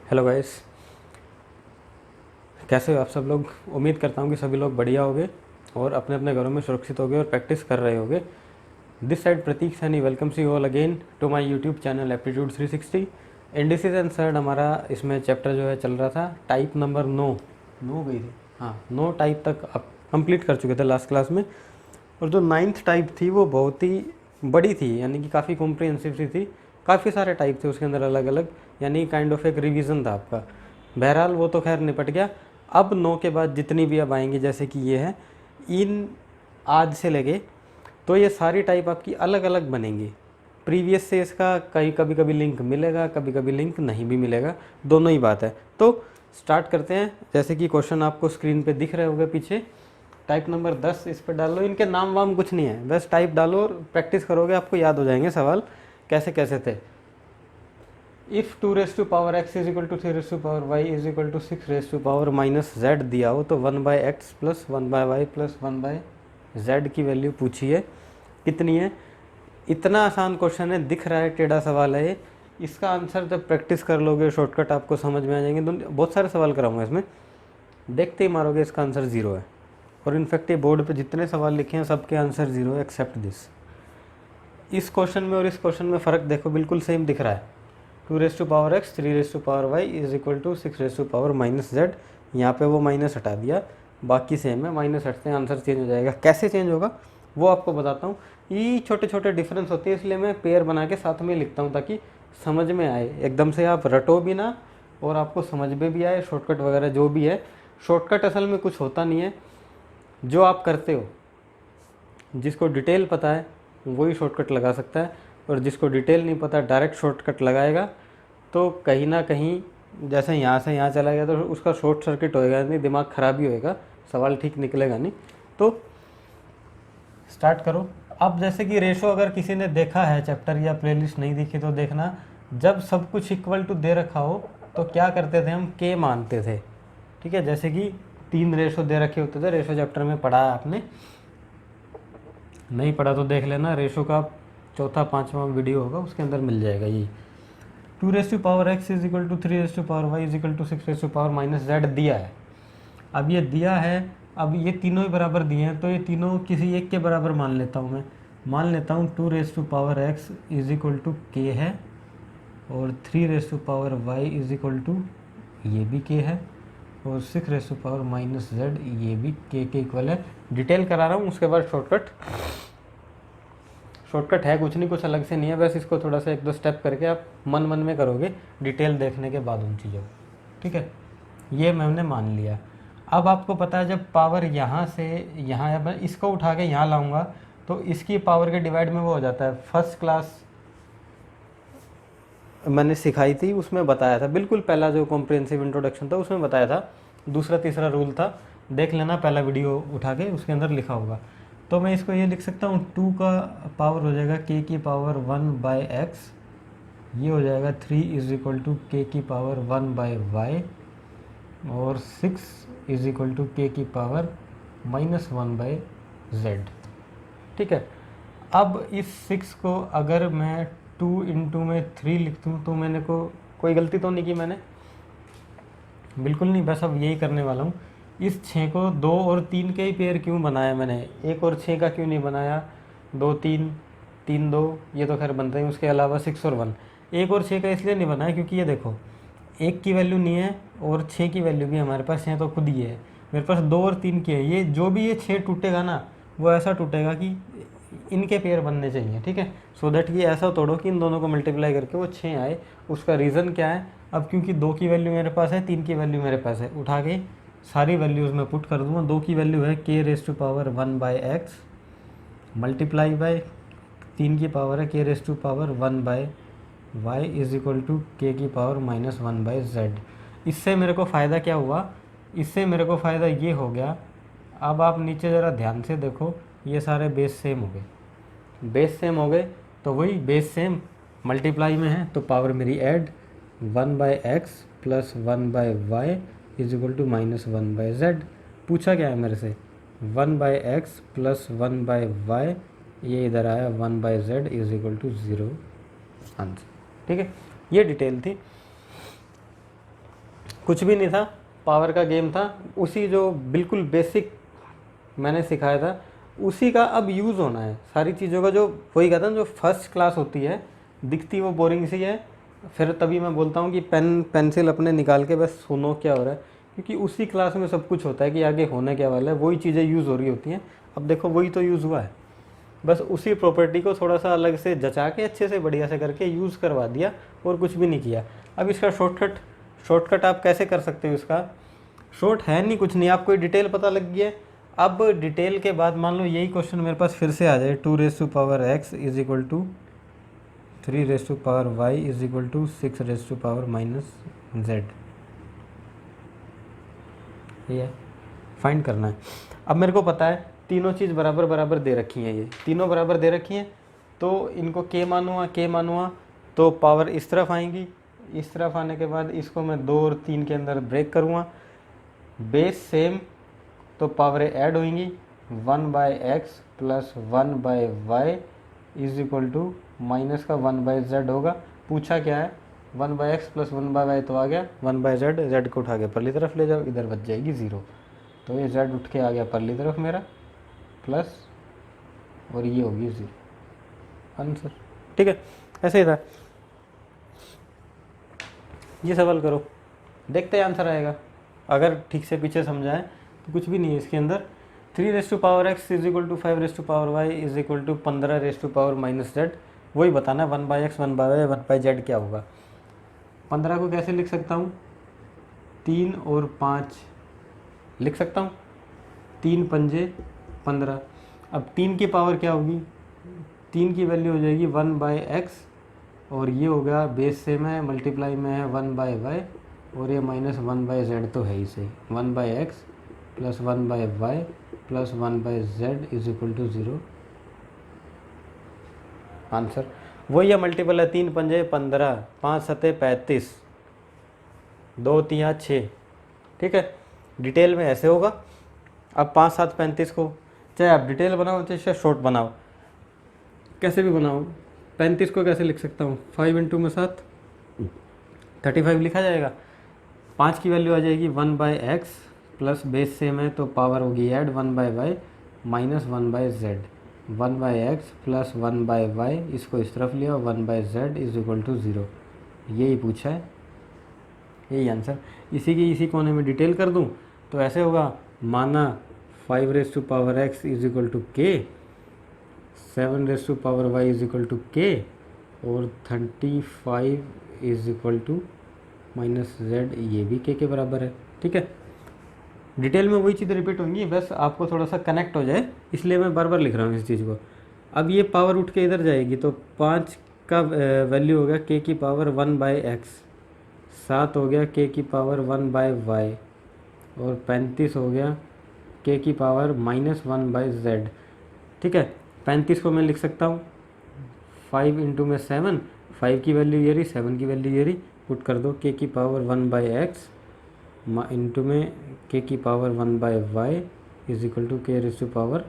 Hello guys, कैसे हो आप सब लोग। उम्मीद करता हूँ कि सभी लोग बढ़िया होंगे और अपने अपने घरों में सुरक्षित होंगे और प्रैक्टिस कर रहे होंगे। This side Prateek Saini welcomes you all again to my YouTube channel aptitude 360। Indices and surd हमारा इसमें चैप्टर जो है चल रहा था। टाइप नंबर 9 गई थी, हाँ 9 टाइप तक अब कंप्लीट कर चुके थे लास्ट क्लास में। और जो 9th टाइप थी वो बहुत ही बड़ी थी, यानी कि काफ़ी कॉम्प्रिहेंसिव सी थी। काफ़ी सारे टाइप थे उसके अंदर अलग अलग, यानी काइंड ऑफ एक रिवीजन था आपका। बहरहाल वो तो खैर निपट गया। अब 9 के बाद जितनी भी अब आएंगी, जैसे कि ये है, इन आज से लेके तो ये सारी टाइप आपकी अलग अलग बनेंगी। प्रीवियस से इसका कहीं कभी कभी लिंक मिलेगा, कभी कभी लिंक नहीं भी मिलेगा, दोनों ही बात है। तो स्टार्ट करते हैं। जैसे कि क्वेश्चन आपको स्क्रीन पे दिख रहे होंगे पीछे, टाइप नंबर 10 इस पर डाल लो। इनके नाम वाम कुछ नहीं है, बस टाइप डालो और प्रैक्टिस करोगे, आपको याद हो जाएंगे सवाल कैसे कैसे थे। If 2 raise to power x is equal to 3 raise to power y is equal to 6 raise to power minus z दिया हो, तो 1 by x plus 1 by y plus 1 by z की वैल्यू पूछी है, कितनी है। इतना आसान क्वेश्चन है, दिख रहा है टेढ़ा सवाल है ये। इसका आंसर जब प्रैक्टिस कर लोगे, शॉर्टकट आपको समझ में आ जाएंगे। तो बहुत सारे सवाल कराऊंगा इसमें, देखते ही मारोगे इसका आंसर 0 है। और इनफैक्ट ये बोर्ड पे जितने सवाल लिखे हैं सबके आंसर 0 है एक्सेप्ट दिस। इस क्वेश्चन में और इस क्वेश्चन में फ़र्क देखो, बिल्कुल सेम दिख रहा है। 2 raise to power x 3 raise to power y is equal to 6 raise to power minus z. यहाँ पे वो माइनस हटा दिया, बाकी सेम है। माइनस हटते हैं आंसर चेंज हो जाएगा। कैसे चेंज होगा वो आपको बताता हूँ। ये छोटे छोटे डिफरेंस होते हैं, इसलिए मैं पेयर बना के साथ में लिखता हूँ ताकि समझ में आए, एकदम से आप रटो भी ना और आपको समझ में भी आए। शॉर्टकट वगैरह जो भी है, शॉर्टकट असल में कुछ होता नहीं है, जो आप करते हो। जिसको डिटेल पता है वही शॉर्टकट लगा सकता है, और जिसको डिटेल नहीं पता डायरेक्ट शॉर्टकट लगाएगा तो कहीं ना कहीं, जैसे यहाँ से यहाँ चला गया तो उसका शॉर्ट सर्किट होएगा, नहीं दिमाग ख़राब ही होएगा, सवाल ठीक निकलेगा नहीं। तो स्टार्ट करो। अब जैसे कि रेशो अगर किसी ने देखा है चैप्टर या प्लेलिस्ट नहीं देखी तो देखना। जब सब कुछ इक्वल टू दे रखा हो तो क्या करते थे हम, के मानते थे। ठीक है, जैसे कि 3 रेशो दे रखे होते थे, रेशो चैप्टर में पढ़ा है आपने, नहीं पढ़ा तो देख लेना। रेशो का 4-5वां वीडियो होगा, उसके अंदर मिल जाएगा। ये 2 raise to power x is equal to 3 raise to power y is equal to 6 raise to power minus z दिया है। अब ये दिया है, अब ये तीनों ही बराबर दिए हैं, तो ये तीनों किसी एक के बराबर मान लेता हूँ मैं। मान लेता हूँ 2 raise to power x is equal to k है, और 3 raise to power y is equal to ये भी के है, और 6 raise to power minus z ये भी के इक्वल है। डिटेल करा रहा हूँ, उसके बाद शॉर्टकट है कुछ नहीं, कुछ अलग से नहीं है, बस इसको थोड़ा सा 1-2 स्टेप करके आप मन मन में करोगे डिटेल देखने के बाद उन चीज़ों को। ठीक है, ये मैंने मान लिया। अब आपको पता है जब पावर यहाँ से यहाँ, या मैं इसको उठा के यहाँ लाऊंगा तो इसकी पावर के डिवाइड में वो हो जाता है। फर्स्ट क्लास मैंने सिखाई थी, उसमें बताया था, बिल्कुल पहला जो कॉम्प्रिहेंसिव इंट्रोडक्शन था उसमें बताया था। दूसरा तीसरा रूल था, देख लेना पहला वीडियो उठा के, उसके अंदर लिखा होगा। तो मैं इसको ये लिख सकता हूँ, 2 का पावर हो जाएगा के की पावर 1 बाई एक्स, ये हो जाएगा 3 इज इक्वल टू के की पावर 1 बाई वाई, और 6 इज इक्वल टू के की पावर माइनस 1 बाई जेड। ठीक है, अब इस 6 को अगर मैं 2 इंटू में 3 लिख दूँ तो मैंने कोई गलती तो नहीं की मैंने, बिल्कुल नहीं, बस अब यही करने वाला हूँ। इस 6 को 2 और 3 के ही पेयर क्यों बनाया मैंने, 1 और 6 का क्यों नहीं बनाया। 2 3 3 2 ये तो खैर बनते हैं, उसके अलावा 6 और 1, 1 और 6 का इसलिए नहीं बनाया क्योंकि ये देखो 1 की वैल्यू नहीं है और 6 की वैल्यू भी हमारे पास है, तो खुद ही है। मेरे पास 2 और 3 की है, ये जो भी ये 6 टूटेगा ना वो ऐसा टूटेगा कि इनके पेयर बनने चाहिए। ठीक है, सो दैट ये ऐसा तोड़ो कि इन दोनों को मल्टीप्लाई करके वो 6 आए। उसका रीज़न क्या है, अब क्योंकि 2 की वैल्यू मेरे पास है, 3 की वैल्यू मेरे पास है, उठा के सारी वैल्यूज़ में पुट कर दूँगा। 2 की वैल्यू है k raise to power 1 by x multiply by 3 की पावर है k raise to power 1 by y is equal to k की पावर माइनस 1 बाई जेड। इससे मेरे को फ़ायदा क्या हुआ, इससे मेरे को फ़ायदा ये हो गया। अब आप नीचे ज़रा ध्यान से देखो, ये सारे बेस सेम हो गए, बेस सेम हो गए तो वही बेस सेम मल्टीप्लाई में है, तो पावर मेरी add 1 by x plus 1 by y is equal to minus 1 by z. पूछा क्या है मेरे से, 1 by x plus 1 by y, ये इधर आया 1 by z is equal to 0 answer. ठीक है, ये डिटेल थी। कुछ भी नहीं था, पावर का गेम था। उसी जो बिल्कुल बेसिक मैंने सिखाया था उसी का अब यूज़ होना है। सारी चीज़ों का जो वही कहता है जो फर्स्ट क्लास होती है, दिखती वो बोरिंग सी है, फिर तभी मैं बोलता हूँ कि पेन पेंसिल अपने निकाल के बस सुनो क्या हो रहा है, क्योंकि उसी क्लास में सब कुछ होता है कि आगे होने क्या वाला है, वही चीज़ें यूज़ हो रही होती हैं। अब देखो वही तो यूज़ हुआ है, बस उसी प्रॉपर्टी को थोड़ा सा अलग से जचा के अच्छे से बढ़िया से करके यूज़ करवा दिया और कुछ भी नहीं किया। अब इसका शॉर्टकट आप कैसे कर सकते हो? इसका शॉर्ट है नहीं, कुछ नहीं, आपको डिटेल पता लग गई है। अब डिटेल के बाद मान लो यही क्वेश्चन मेरे पास फिर से आ जाए, 2 raise to power x is equal to 3 raise to power y is equal to 6 raise to power minus z। ये है, फाइंड करना है। अब मेरे को पता है तीनों चीज़ बराबर बराबर दे रखी हैं, ये तीनों बराबर दे रखी हैं, तो इनको k मानूँगा तो पावर इस तरफ आएंगी, इस तरफ आने के बाद इसको मैं 2 और 3 के अंदर ब्रेक करूँगा, बेस सेम तो पावरें ऐड होंगी, 1/x plus 1/y is equal to minus का 1/z होगा। पूछा क्या है? 1/x प्लस 1/y तो आ गया, 1/z, z को उठा के परली तरफ ले जाओ, इधर बच जाएगी 0, तो ये z उठ के आ गया परली तरफ मेरा, प्लस और ये होगी 0, आंसर। ठीक है, ऐसे ही था। ये सवाल करो, देखते हैं आंसर आएगा। अगर ठीक से पीछे समझाएं तो कुछ भी नहीं है इसके अंदर। 3 raise to power x is equal to 5 raise to power y is equal to 15 raise to power minus z। वही बताना 1/x 1/y 1/z क्या होगा। 15 को कैसे लिख सकता हूँ? 3 और 5 लिख सकता हूँ, 3 पंजे 15। अब 3 की पावर क्या होगी? 3 की वैल्यू हो जाएगी 1/x, और ये होगा बेस सेम है, मल्टीप्लाई में है 1/y, और ये माइनस 1/z तो है ही सही, 1/x plus 1/y plus 1/z is equal to 0, answer. वही है, मल्टीपल है, 3 पंजे 15, 5 सते 35, 2 तिया 6। ठीक है, डिटेल में ऐसे होगा। अब 5 7 35 को चाहे आप डिटेल बनाओ चाहे शॉर्ट बनाओ, कैसे भी बनाओ, 35 को कैसे लिख सकता हूँ? 5 इंटू में 7 35 लिखा जाएगा। 5 की वैल्यू आ जाएगी 1/x प्लस बेस सेम है तो पावर होगी add 1/y minus 1/z, 1/x plus 1/y, इसको इस तरफ लिया, 1/z इज इक्वल टू 0। यही पूछा है, यही आंसर। इसी कोने में डिटेल कर दूं तो ऐसे होगा, माना 5 raise to power x is equal to k, 7 raise to power y is equal to k, और 35 is equal to minus z, ये भी k के बराबर है। ठीक है, डिटेल में वही चीज़ रिपीट होंगी, बस आपको थोड़ा सा कनेक्ट हो जाए इसलिए मैं बार बार लिख रहा हूँ इस चीज़ को। अब ये पावर उठ के इधर जाएगी तो 5 का वैल्यू हो गया k की पावर 1/x, 7 हो गया k की पावर 1/y, और 35 हो गया k की पावर माइनस 1/z। ठीक है, 35 को मैं लिख सकता हूँ 5 इंटू में 7, 5 की वैल्यू ये रही, 7 की वैल्यू ये रही, पुट कर दो k की पावर 1/x इंटू में k की power 1/y is equal to k raise to power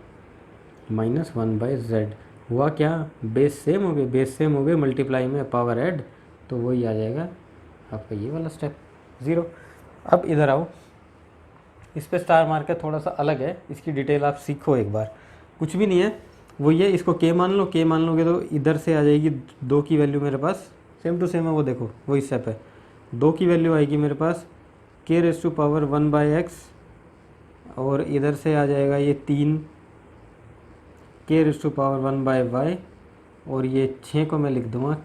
minus 1/z। हुआ क्या? बेस सेम हो गए, मल्टीप्लाई में पावर ऐड, तो वही आ जाएगा आपका ये वाला स्टेप 0। अब इधर आओ, इस पे स्टार मार के थोड़ा सा अलग है, इसकी डिटेल आप सीखो एक बार। कुछ भी नहीं है, वही है, इसको k मान लो, k मान लोगे तो इधर से आ जाएगी 2 की वैल्यू मेरे पास, सेम टू सेम है वो, देखो वही स्टेप है। 2 की वैल्यू आएगी मेरे पास k raise to power 1/x, और इधर से आ जाएगा ये 3 k raise to power 1/y, और ये 6 को मैं लिख दूँगा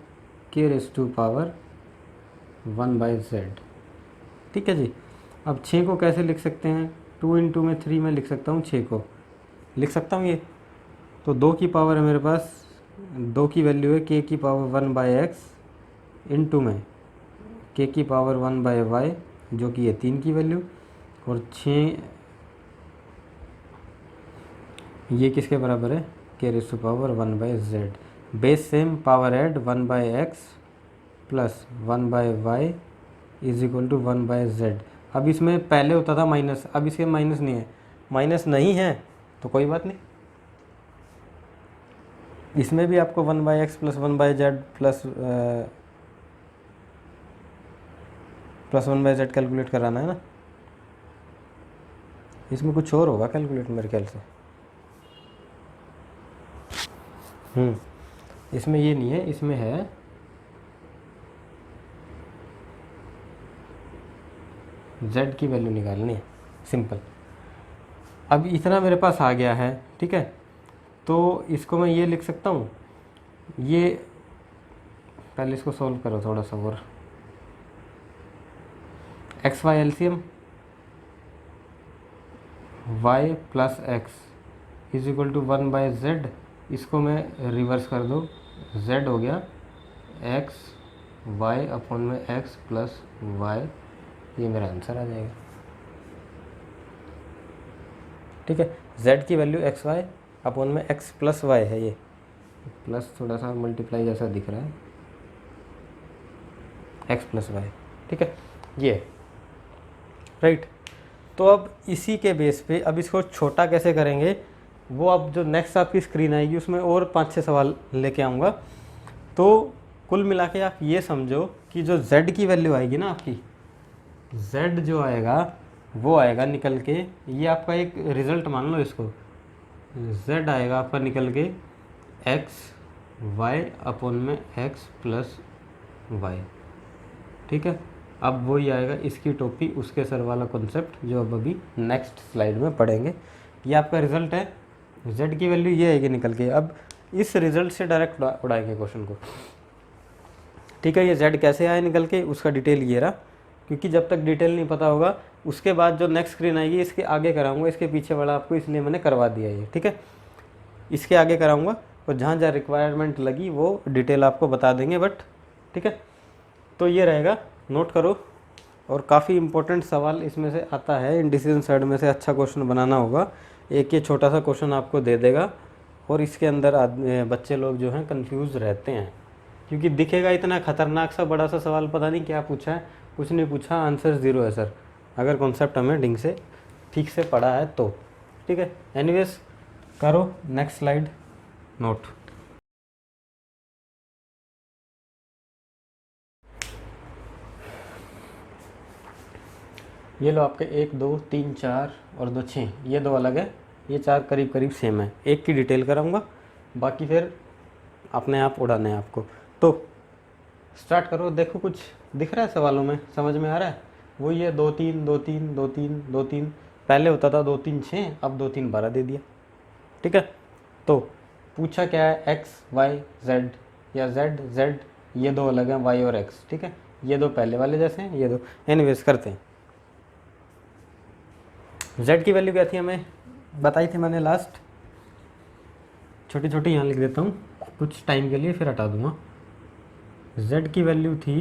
k raise to power 1/z। ठीक है जी। अब 6 को कैसे लिख सकते हैं? 2 इंटू में 3 में लिख सकता हूँ, 6 को लिख सकता हूँ ये, तो 2 की पावर है मेरे पास, 2 की वैल्यू है k की पावर 1/x इंटू में k की पावर 1/y, जो कि ये 3 की वैल्यू, और 6 ये किसके बराबर है? k raise to power 1/z। Base same, power add 1/x plus 1/y is equal to 1/z। अब इसमें पहले होता था माइनस, अब इसके माइनस नहीं है, माइनस नहीं है तो कोई बात नहीं, इसमें भी आपको 1/x plus 1/z +1/z calculate कराना है ना। इसमें कुछ और होगा कैलकुलेट मेरे ख्याल से। इसमें ये नहीं है, इसमें है z की वैल्यू निकालनी है, सिंपल। अब इतना मेरे पास आ गया है, ठीक है। तो इसको मैं ये लिख सकता हूँ, ये पहले इसको सॉल्व करो थोड़ा सा और। X y LCM y plus x is equal to 1/z। इसको मैं रिवर्स कर दो, z हो गया x y अपॉन में x प्लस y, ये मेरा आंसर आ जाएगा, ठीक है। z की वैल्यू एक्स वाई अपॉन में x प्लस वाई है, ये प्लस थोड़ा सा मल्टीप्लाई जैसा दिख रहा है, x प्लस वाई, ठीक है, ये राइट। तो अब इसी के बेस पे अब इसको छोटा कैसे करेंगे, वो अब जो नेक्स्ट आपकी स्क्रीन आएगी उसमें और 5-6 सवाल लेके आऊँगा। तो कुल मिला के आप ये समझो कि जो z की वैल्यू आएगी ना आपकी, z जो आएगा वो आएगा निकल के, ये आपका एक रिज़ल्ट मान लो इसको, z आएगा आपका निकल के x y अपॉन में x प्लस y, ठीक है। अब वही आएगा इसकी टोपी उसके सर वाला कॉन्सेप्ट जो अब अभी नेक्स्ट स्लाइड में पढ़ेंगे। ये आपका रिजल्ट है, z की वैल्यू ये आएगी निकल के। अब इस रिजल्ट से डायरेक्ट उड़ाएंगे क्वेश्चन को, ठीक है। ये z कैसे आया निकल के उसका डिटेल ये रहा, क्योंकि जब तक डिटेल नहीं पता होगा उसके बाद जो नेक्स्ट स्क्रीन आएगी इसके आगे कराऊंगा, इसके पीछे वाला आपको इसलिए मैंने करवा दिया ये, ठीक है। इसके आगे कराऊंगा और जहाँ जहाँ रिक्वायरमेंट लगी वो डिटेल आपको बता देंगे, बट ठीक है। तो ये रहेगा, नोट करो। और काफ़ी इंपॉर्टेंट सवाल इसमें से आता है, इंडिसीजन साइड में से अच्छा क्वेश्चन बनाना होगा। एक ये छोटा सा क्वेश्चन आपको दे देगा और इसके अंदर बच्चे लोग जो हैं कंफ्यूज रहते हैं, क्योंकि दिखेगा इतना खतरनाक सा बड़ा सा सवाल, पता नहीं क्या पूछा है, कुछ नहीं पूछा, आंसर 0 है सर, अगर कॉन्सेप्ट हमें ढंग से ठीक से पढ़ा है तो, ठीक है। एनीवेज करो नेक्स्ट स्लाइड नोट। ये लो आपके 1 2 3 4 और 2 6, ये 2 अलग है, ये 4 करीब करीब सेम है। एक की डिटेल कराऊंगा, बाकी फिर अपने आप उड़ाने हैं आपको। तो स्टार्ट करो, देखो कुछ दिख रहा है सवालों में, समझ में आ रहा है। वही है 2 3 2 3 2 3 2 3, पहले होता था 2 3 6, अब 2 3 12 दे दिया, ठीक है। तो पूछा क्या है, एक्स वाई जेड या जेड जेड, ये 2 अलग हैं, वाई और एक्स, ठीक है। ये 2 पहले वाले जैसे हैं, ये 2। एनीवेज करते हैं। z की वैल्यू क्या थी हमें बताई थी मैंने लास्ट, छोटी छोटी यहाँ लिख देता हूँ कुछ टाइम के लिए, फिर हटा दूंगा। z की वैल्यू थी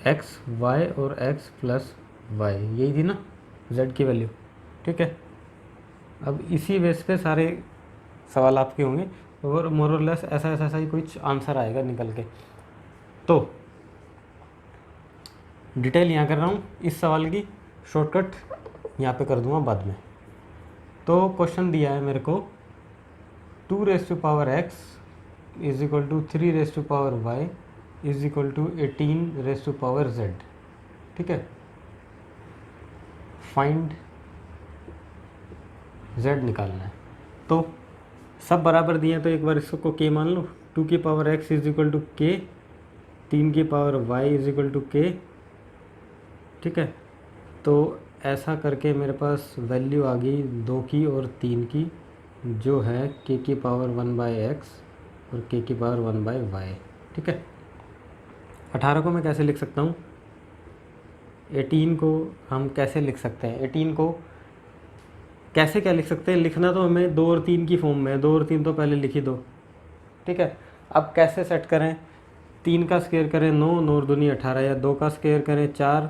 x y और x प्लस वाई, यही थी ना z की वैल्यू, ठीक है। अब इसी बेस पे सारे सवाल आपके होंगे और मोर और लेस ऐसा ही कुछ आंसर आएगा निकल के। तो डिटेल यहाँ कर रहा हूँ इस सवाल की, शॉर्टकट यहाँ पे कर दूंगा बाद में। तो क्वेश्चन दिया है मेरे को 2 raise to power x is equal to 3 raise to power y is equal to 18 raise to power z, ठीक है। फाइंड z निकालना है। तो सब बराबर दिए हैं, तो एक बार इसको k मान लो। 2 की power x is equal to k, 3 की power y is equal to k, ठीक है। तो ऐसा करके मेरे पास वैल्यू आ गई 2 की और 3 की, जो है k की पावर 1/x और k की पावर 1/y, ठीक है। 18 को मैं कैसे लिख सकता हूँ, 18 को हम कैसे लिख सकते हैं, 18 को कैसे क्या लिख सकते हैं, लिखना तो हमें 2 और 3 की फॉर्म में, 2 और 3 तो पहले लिख ही दो, ठीक है। अब कैसे सेट करें, 3 का स्क्वायर करें 9, 9 और 2 18, या 2 का स्क्वायर करें 4,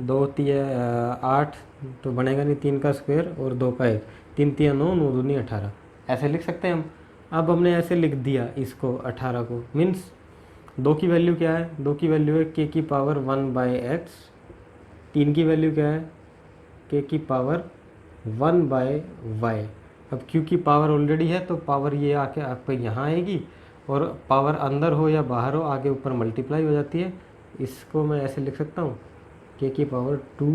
2 3 8, तो बनेगा नहीं 3 का स्क्वायर और 2 का 1, 3 3 9, 9 2 18, ऐसे लिख सकते हैं हम। अब हमने ऐसे लिख दिया इसको 18 को, मीन्स 2 की वैल्यू क्या है, 2 की वैल्यू है k की पावर 1/x, 3 की वैल्यू क्या है k की पावर 1/y। अब q की पावर ऑलरेडी है तो पावर ये आके आपको यहाँ आएगी, और पावर अंदर हो या बाहर हो आगे ऊपर मल्टीप्लाई हो जाती है, इसको मैं ऐसे लिख सकता हूँ के की पावर 2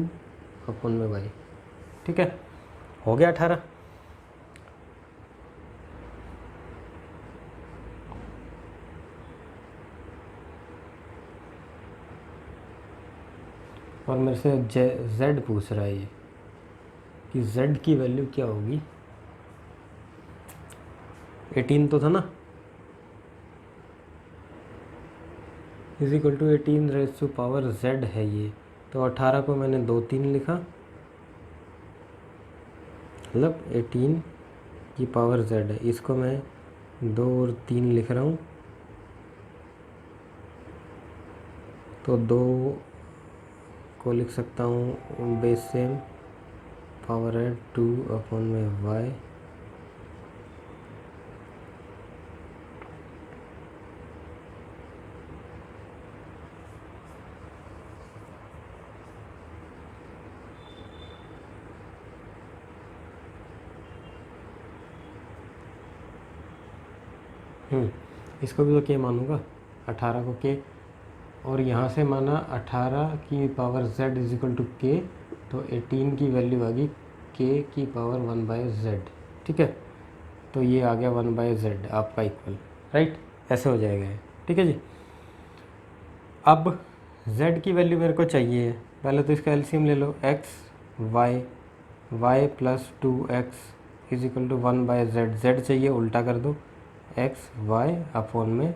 अपॉन में वाई। ठीक है, हो गया 18। और मेरे से जेड पूछ रहा है ये कि जेड की वैल्यू क्या होगी। 18 तो था ना, is equal to 18 raise to power z है ये। तो 18 को मैंने 2 3 लिखा, मतलब 18 की पावर जेड है। इसको मैं 2 और 3 लिख रहा हूँ, तो 2 को लिख सकता हूँ बेस सेम पावर है 2 अपॉन में वाई। इसको भी तो के मानूंगा, 18 को के, और यहाँ से माना 18 की power z is equal to k, तो 18 की वैल्यू आ गई के की पावर 1 बाय जेड। ठीक है, तो ये आ गया 1 बाय जेड आपका इक्वल, राइट, ऐसे हो जाएगा ये। ठीक है जी। अब z की वैल्यू मेरे को चाहिए है, पहले तो इसका एलसीएम ले लो, x y y plus 2x is equal to 1 by z. Z चाहिए, उल्टा कर दो, एक्स वाई अपॉन में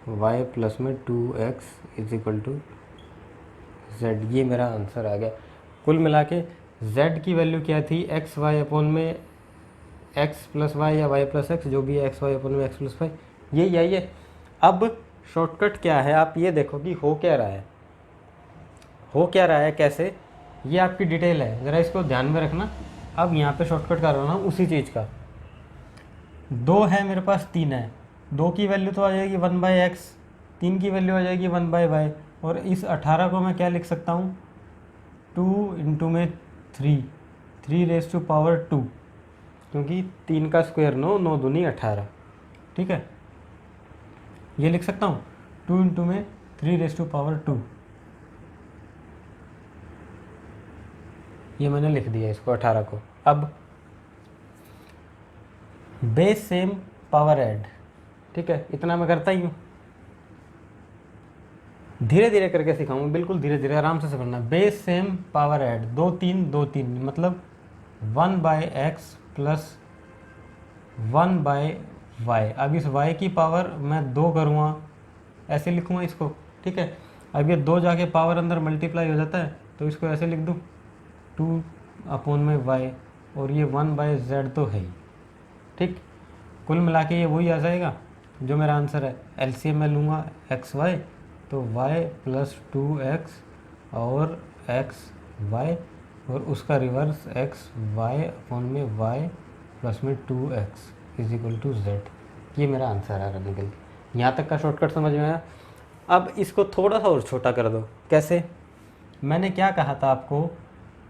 y प्लस में 2x is equal to Z. ये मेरा आंसर आ गया। कुल मिला के z की वैल्यू क्या थी, एक्स वाई अपॉन में x प्लस वाई या y प्लस एक्स, जो भी है, एक्स वाई अपॉन में x प्लस वाई, यही आई है। अब शॉर्टकट क्या है, आप ये देखो कि हो क्या रहा है, हो क्या रहा है, कैसे, ये आपकी डिटेल है, ज़रा इसको ध्यान में रखना। अब यहाँ पे शॉर्टकट कर रहा हूँ उसी चीज़ का। 2 है मेरे पास, 3 है, 2 की वैल्यू तो आ जाएगी 1 बाई एक्स, 3 की वैल्यू आ जाएगी 1 बाई वाई, और इस 18 को मैं क्या लिख सकता हूँ, 2 इंटू में 3 रेज़ टू पावर 2, क्योंकि 3 का स्क्वायर 9, 9 दूनी 18। ठीक है, ये लिख सकता हूँ 2 इंटू में 3 रेज़ टू पावर 2, ये मैंने लिख दिया इसको 18 को। अब बेस सेम पावर ऐड, ठीक है, इतना मैं करता ही हूँ, धीरे धीरे करके सिखाऊंगा, बिल्कुल धीरे धीरे आराम से समझना। बेस सेम पावर ऐड, 2 3 2 3, मतलब 1 by x plus 1 by y. अब इस y की पावर मैं 2 करूँगा, ऐसे लिखूँगा इसको। ठीक है, अब ये 2 जाके पावर अंदर मल्टीप्लाई हो जाता है, तो इसको ऐसे लिख दूँ 2 अपॉन में y, और ये 1 बाय जेड तो है ही। ठीक, कुल मिला के ये वही आ जाएगा जो मेरा आंसर है। एलसीएम में लूँगा एक्स वाई, तो y प्लस 2x और एक्स वाई, और उसका रिवर्स एक्स वाई अपॉन में y प्लस में 2x is equal to Z. ये मेरा आंसर आ रहा निकल के। यहाँ तक का शॉर्टकट समझ में आया। अब इसको थोड़ा सा और छोटा कर दो। कैसे, मैंने क्या कहा था आपको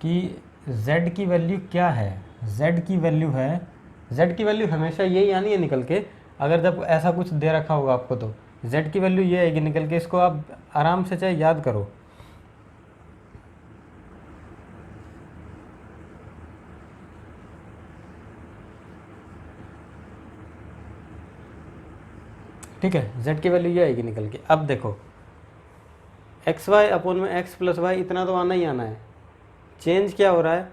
कि z की वैल्यू क्या है, z की वैल्यू है, z की वैल्यू हमेशा यही आनी है निकल के। अगर जब ऐसा कुछ दे रखा होगा आपको, तो z की वैल्यू ये आएगी निकल के। इसको आप आराम से चाहे याद करो। ठीक है, z की वैल्यू ये आएगी निकल के। अब देखो, एक्स वाई अपॉन में एक्स प्लस वाई, इतना तो आना ही आना है। चेंज क्या हो रहा है,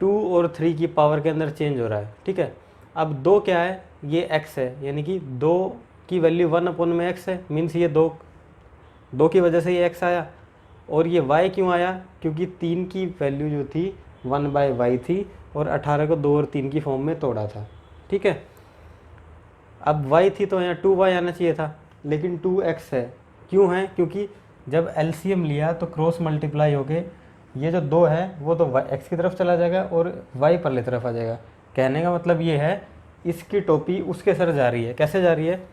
2 और 3 की पावर के अंदर चेंज हो रहा है। ठीक है, अब 2 क्या है, ये x है, यानी कि 2 की वैल्यू 1 अपॉन में x है, मीन्स ये 2 की वजह से ये x आया। और ये y क्यों आया, क्योंकि 3 की वैल्यू जो थी 1 बाय वाई थी, और 18 को 2 और 3 की फॉर्म में तोड़ा था। ठीक है, अब y थी तो यहाँ 2y आना चाहिए था, लेकिन 2x है। क्यों है, क्योंकि जब एलसीएम लिया तो क्रॉस मल्टीप्लाई हो गए, ये जो 2 है वो तो x की तरफ चला जाएगा और y परले तरफ आ जाएगा। कहने का मतलब ये है, इसकी टोपी उसके सर जा रही है। कैसे जा रही है,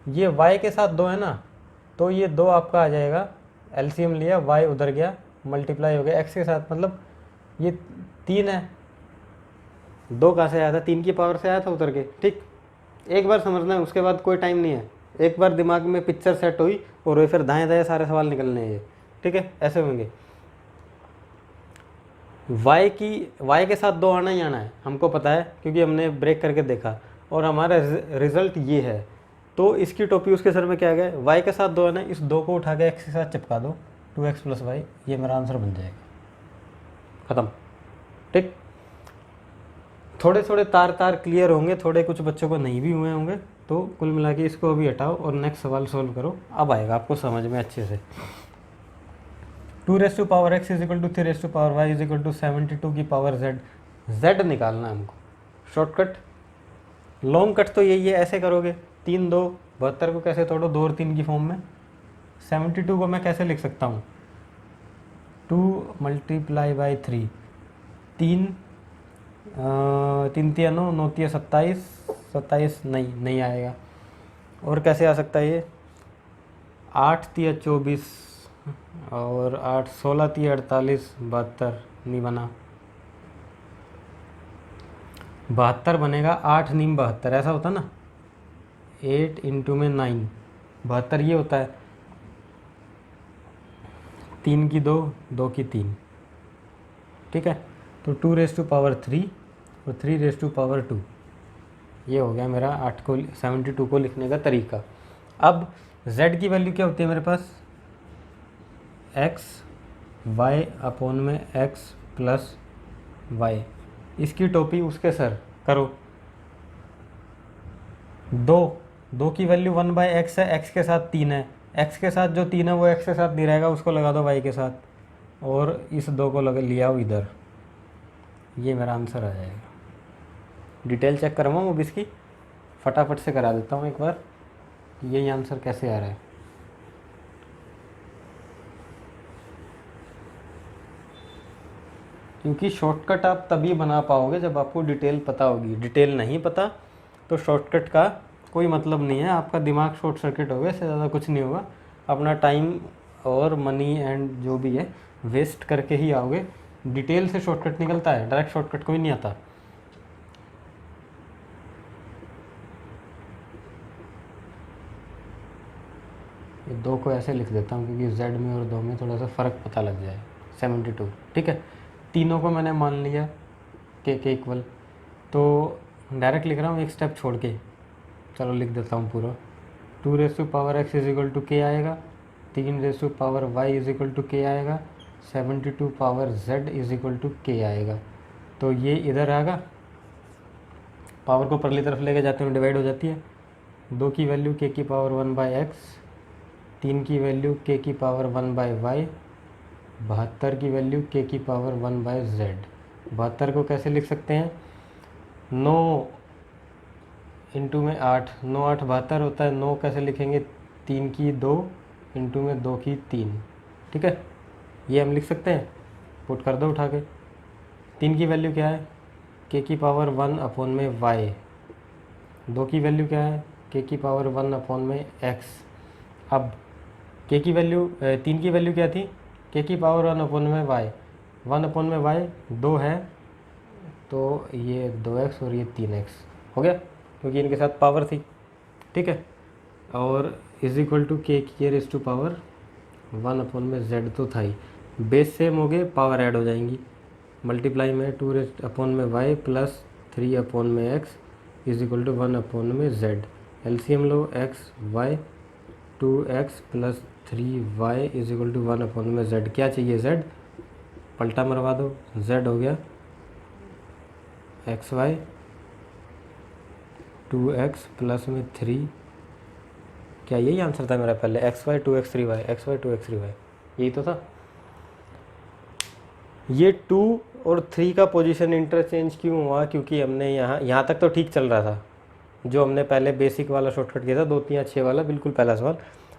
ये y के साथ 2 है ना, तो ये 2 आपका आ जाएगा, एलसीएम लिया, y उधर गया, मल्टीप्लाई हो गया x के साथ, मतलब ये 3 है। 2 कहाँ से आया था, 3 की पावर से आया था उतर के। ठीक, एक बार समझना है, उसके बाद कोई टाइम नहीं है। एक बार दिमाग में पिक्चर सेट हुई और वे फिर दाएँ दाएँ सारे सवाल निकलने हैं, ठीक है, ऐसे होंगे। y के साथ 2 आना ही आना है, हमको पता है क्योंकि हमने ब्रेक करके देखा और हमारा रिजल्ट ये है। तो इसकी टोपी उसके सर में क्या गया, y के साथ 2 आना है, इस 2 को उठा के x के साथ चिपका दो, 2x + y, ये मेरा आंसर बन जाएगा, ख़त्म, ठीक। थोड़े थोड़े तार क्लियर होंगे, थोड़े कुछ बच्चों को नहीं भी हुए होंगे, तो कुल मिला के इसको अभी हटाओ और नेक्स्ट सवाल सोल्व करो, अब आएगा आपको समझ में अच्छे से। 2x = 3y = 72 की पावर z निकालना है हमको। शॉर्टकट, लॉन्ग कट तो यही है, ऐसे करोगे 3 2 72 को कैसे तोड़ो, 2 और 3 की फॉर्म में। 72 को मैं कैसे लिख सकता हूँ, 2 × 3, 3 3 3 9 9 3 27, 27 नहीं आएगा। और कैसे आ सकता है ये, 8 3 24 और 8 16 3 48, 72 नहीं बना। 72 बनेगा, 8 9 72, ऐसा होता ना, 8 × 9 72 ये होता है, 3 की 2 2 की 3, ठीक है। तो 2 पावर 3 और 3 2, ये हो गया मेरा 72 को लिखने का तरीका। अब z की वैल्यू क्या होती है मेरे पास, x y/x + y, इसकी टोपी उसके सर करो। 2 की वैल्यू 1/x है, x के साथ 3 है, x के साथ जो 3 है वो x के साथ नहीं रहेगा, उसको लगा दो y के साथ, और इस 2 को लगा लिया हो इधर, ये मेरा आंसर आ जाएगा। डिटेल चेक करवाऊँ अब इसकी, फटाफट से करा देता हूँ एक बार, यही आंसर कैसे आ रहा है। क्योंकि शॉर्टकट आप तभी बना पाओगे जब आपको डिटेल पता होगी, डिटेल नहीं पता तो शॉर्टकट का कोई मतलब नहीं है, आपका दिमाग शॉर्ट सर्किट होगा, इससे ज़्यादा कुछ नहीं होगा। अपना टाइम और मनी एंड जो भी है वेस्ट करके ही आओगे। डिटेल से शॉर्टकट निकलता है, डायरेक्ट शॉर्टकट कोई नहीं आता। ये 2 को ऐसे लिख देता हूँ क्योंकि z में और 2 में थोड़ा सा फ़र्क पता लग जाए। 72, ठीक है, तीनों को मैंने मान लिया के इक्वल, तो डायरेक्ट लिख रहा हूँ एक स्टेप छोड़ के, चलो लिख देता हूँ पूरा। 2x = k आएगा, 3y = k आएगा, 72 z = k आएगा। तो ये इधर आएगा, पावर को परली तरफ लेके जाते हैं डिवाइड हो जाती है। 2 की वैल्यू k की पावर 1/x, 3 की वैल्यू k की पावर 1/y, 72 की वैल्यू k की पावर 1/z। 72 को कैसे लिख सकते हैं, 9 इंटू में 8, 9 8 72 होता है, 9 कैसे लिखेंगे, 3 की 2 इंटू में 2 की 3, ठीक है, ये हम लिख सकते हैं, पुट कर दो उठा के। 3 की वैल्यू क्या है, k की पावर 1/y, 2 की वैल्यू क्या है, k की पावर 1/x। अब k की वैल्यू 3 की वैल्यू क्या थी, k की पावर 1/y, 1/y 2 है, तो ये 2x और ये 3x हो गया, क्योंकि इनके साथ पावर थी, ठीक है। और = k की रेज़ टू पावर 1/z तो था ही, बेस सेम हो गए, पावर ऐड हो जाएंगी, मल्टीप्लाई में 2/y + 3/x = 1/z। एलसीएम लो, x y, 2x + 3y = 1/z। क्या चाहिए, z, पलटा मरवा दो, z हो गया xy, 2x प्लस में 3, क्या यही आंसर था मेरा पहले, xy 2x 3y, xy 2x 3y, यही तो था। ये 2 और 3 का पोजीशन इंटरचेंज क्यों हुआ, क्योंकि हमने यहाँ तक तो ठीक चल रहा था, जो हमने पहले बेसिक वाला शॉर्टकट किया था 2 3 6 वाला, बिल्कुल पहला सवाल,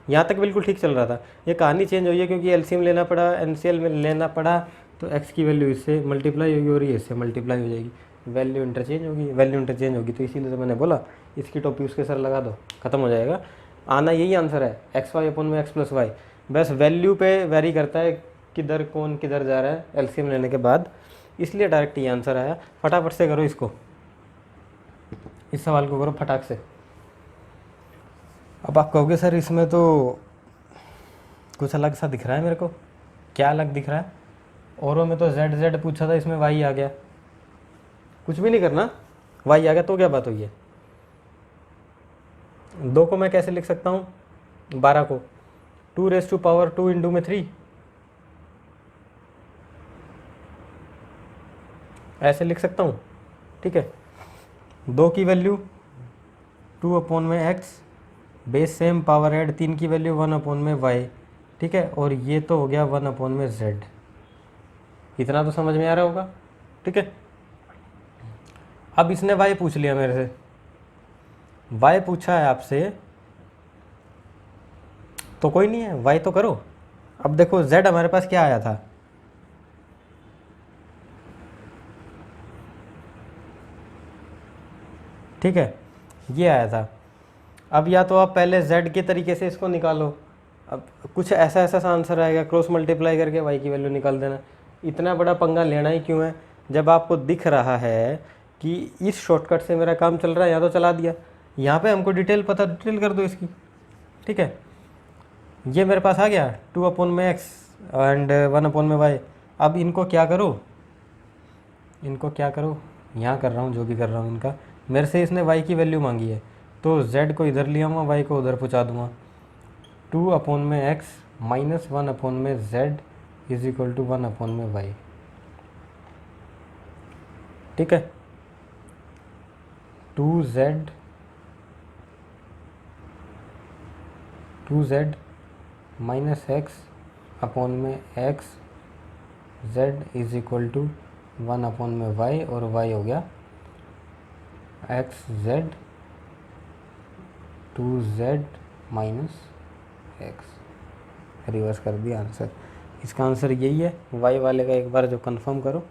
यहाँ तक बिल्कुल ठीक चल रहा था। ये कहानी चेंज हुई है क्योंकि एलसीएम लेना पड़ा, एनसीएल में लेना पड़ा, तो x की वैल्यू इससे मल्टीप्लाई होगी और ये इससे मल्टीप्लाई हो जाएगी, वैल्यू इंटरचेंज होगी, तो इसीलिए तो मैंने बोला इसकी टोपी उसके सर लगा दो, ख़त्म हो जाएगा। आना यही आंसर है, xy/x + y, बस वैल्यू पे वेरी करता है किधर कौन किधर जा रहा है एलसीएम लेने के बाद, इसलिए डायरेक्ट ये आंसर आया। फटाफट से करो इसको, इस सवाल को करो फटाक से। अब आप कहोगे सर इसमें तो कुछ अलग सा दिख रहा है मेरे को। क्या अलग दिख रहा है? औरों में तो जेड जेड पूछा था, इसमें वाई आ गया। कुछ भी नहीं करना, वाई आ गया तो क्या बात हुई है। 2 को मैं कैसे लिख सकता हूँ? 12 को 2⁻² इंटू में 3 ऐसे लिख सकता हूँ। ठीक है, 2 की value 2/x, base same, power add, 3 की वैल्यू 1/y। ठीक है, और ये तो हो गया 1/z। इतना तो समझ में आ रहा होगा। ठीक है, अब इसने y पूछ लिया मेरे से, y पूछा है आपसे, तो कोई नहीं है, y तो करो। अब देखो z हमारे पास क्या आया था, ठीक है, ये आया था। अब या तो आप पहले z के तरीके से इसको निकालो, अब कुछ ऐसा ऐसा सा आंसर आएगा, क्रॉस मल्टीप्लाई करके y की वैल्यू निकाल देना। इतना बड़ा पंगा लेना ही क्यों है, जब आपको दिख रहा है कि इस शॉर्टकट से मेरा काम चल रहा है, या तो चला दिया। यहाँ पे हमको डिटेल पता, डिटेल कर दो इसकी। ठीक है, ये मेरे पास आ गया 2/x एंड 1/y। अब इनको क्या करो, इनको क्या करो, यहाँ कर रहा हूँ जो भी कर रहा हूँ इनका। मेरे से इसने y की वैल्यू मांगी है, तो z को इधर ले आऊँगा, y को उधर पहुँचा दूँगा। 2/x minus 1/z is equal to 1/y। ठीक है, 2z minus x/x z is equal to 1/y, और y हो गया xz 2z minus x। Reverse कर दिया आंसर। इसका आंसर यही है। y वाले का एक बार जो कंफर्म करो,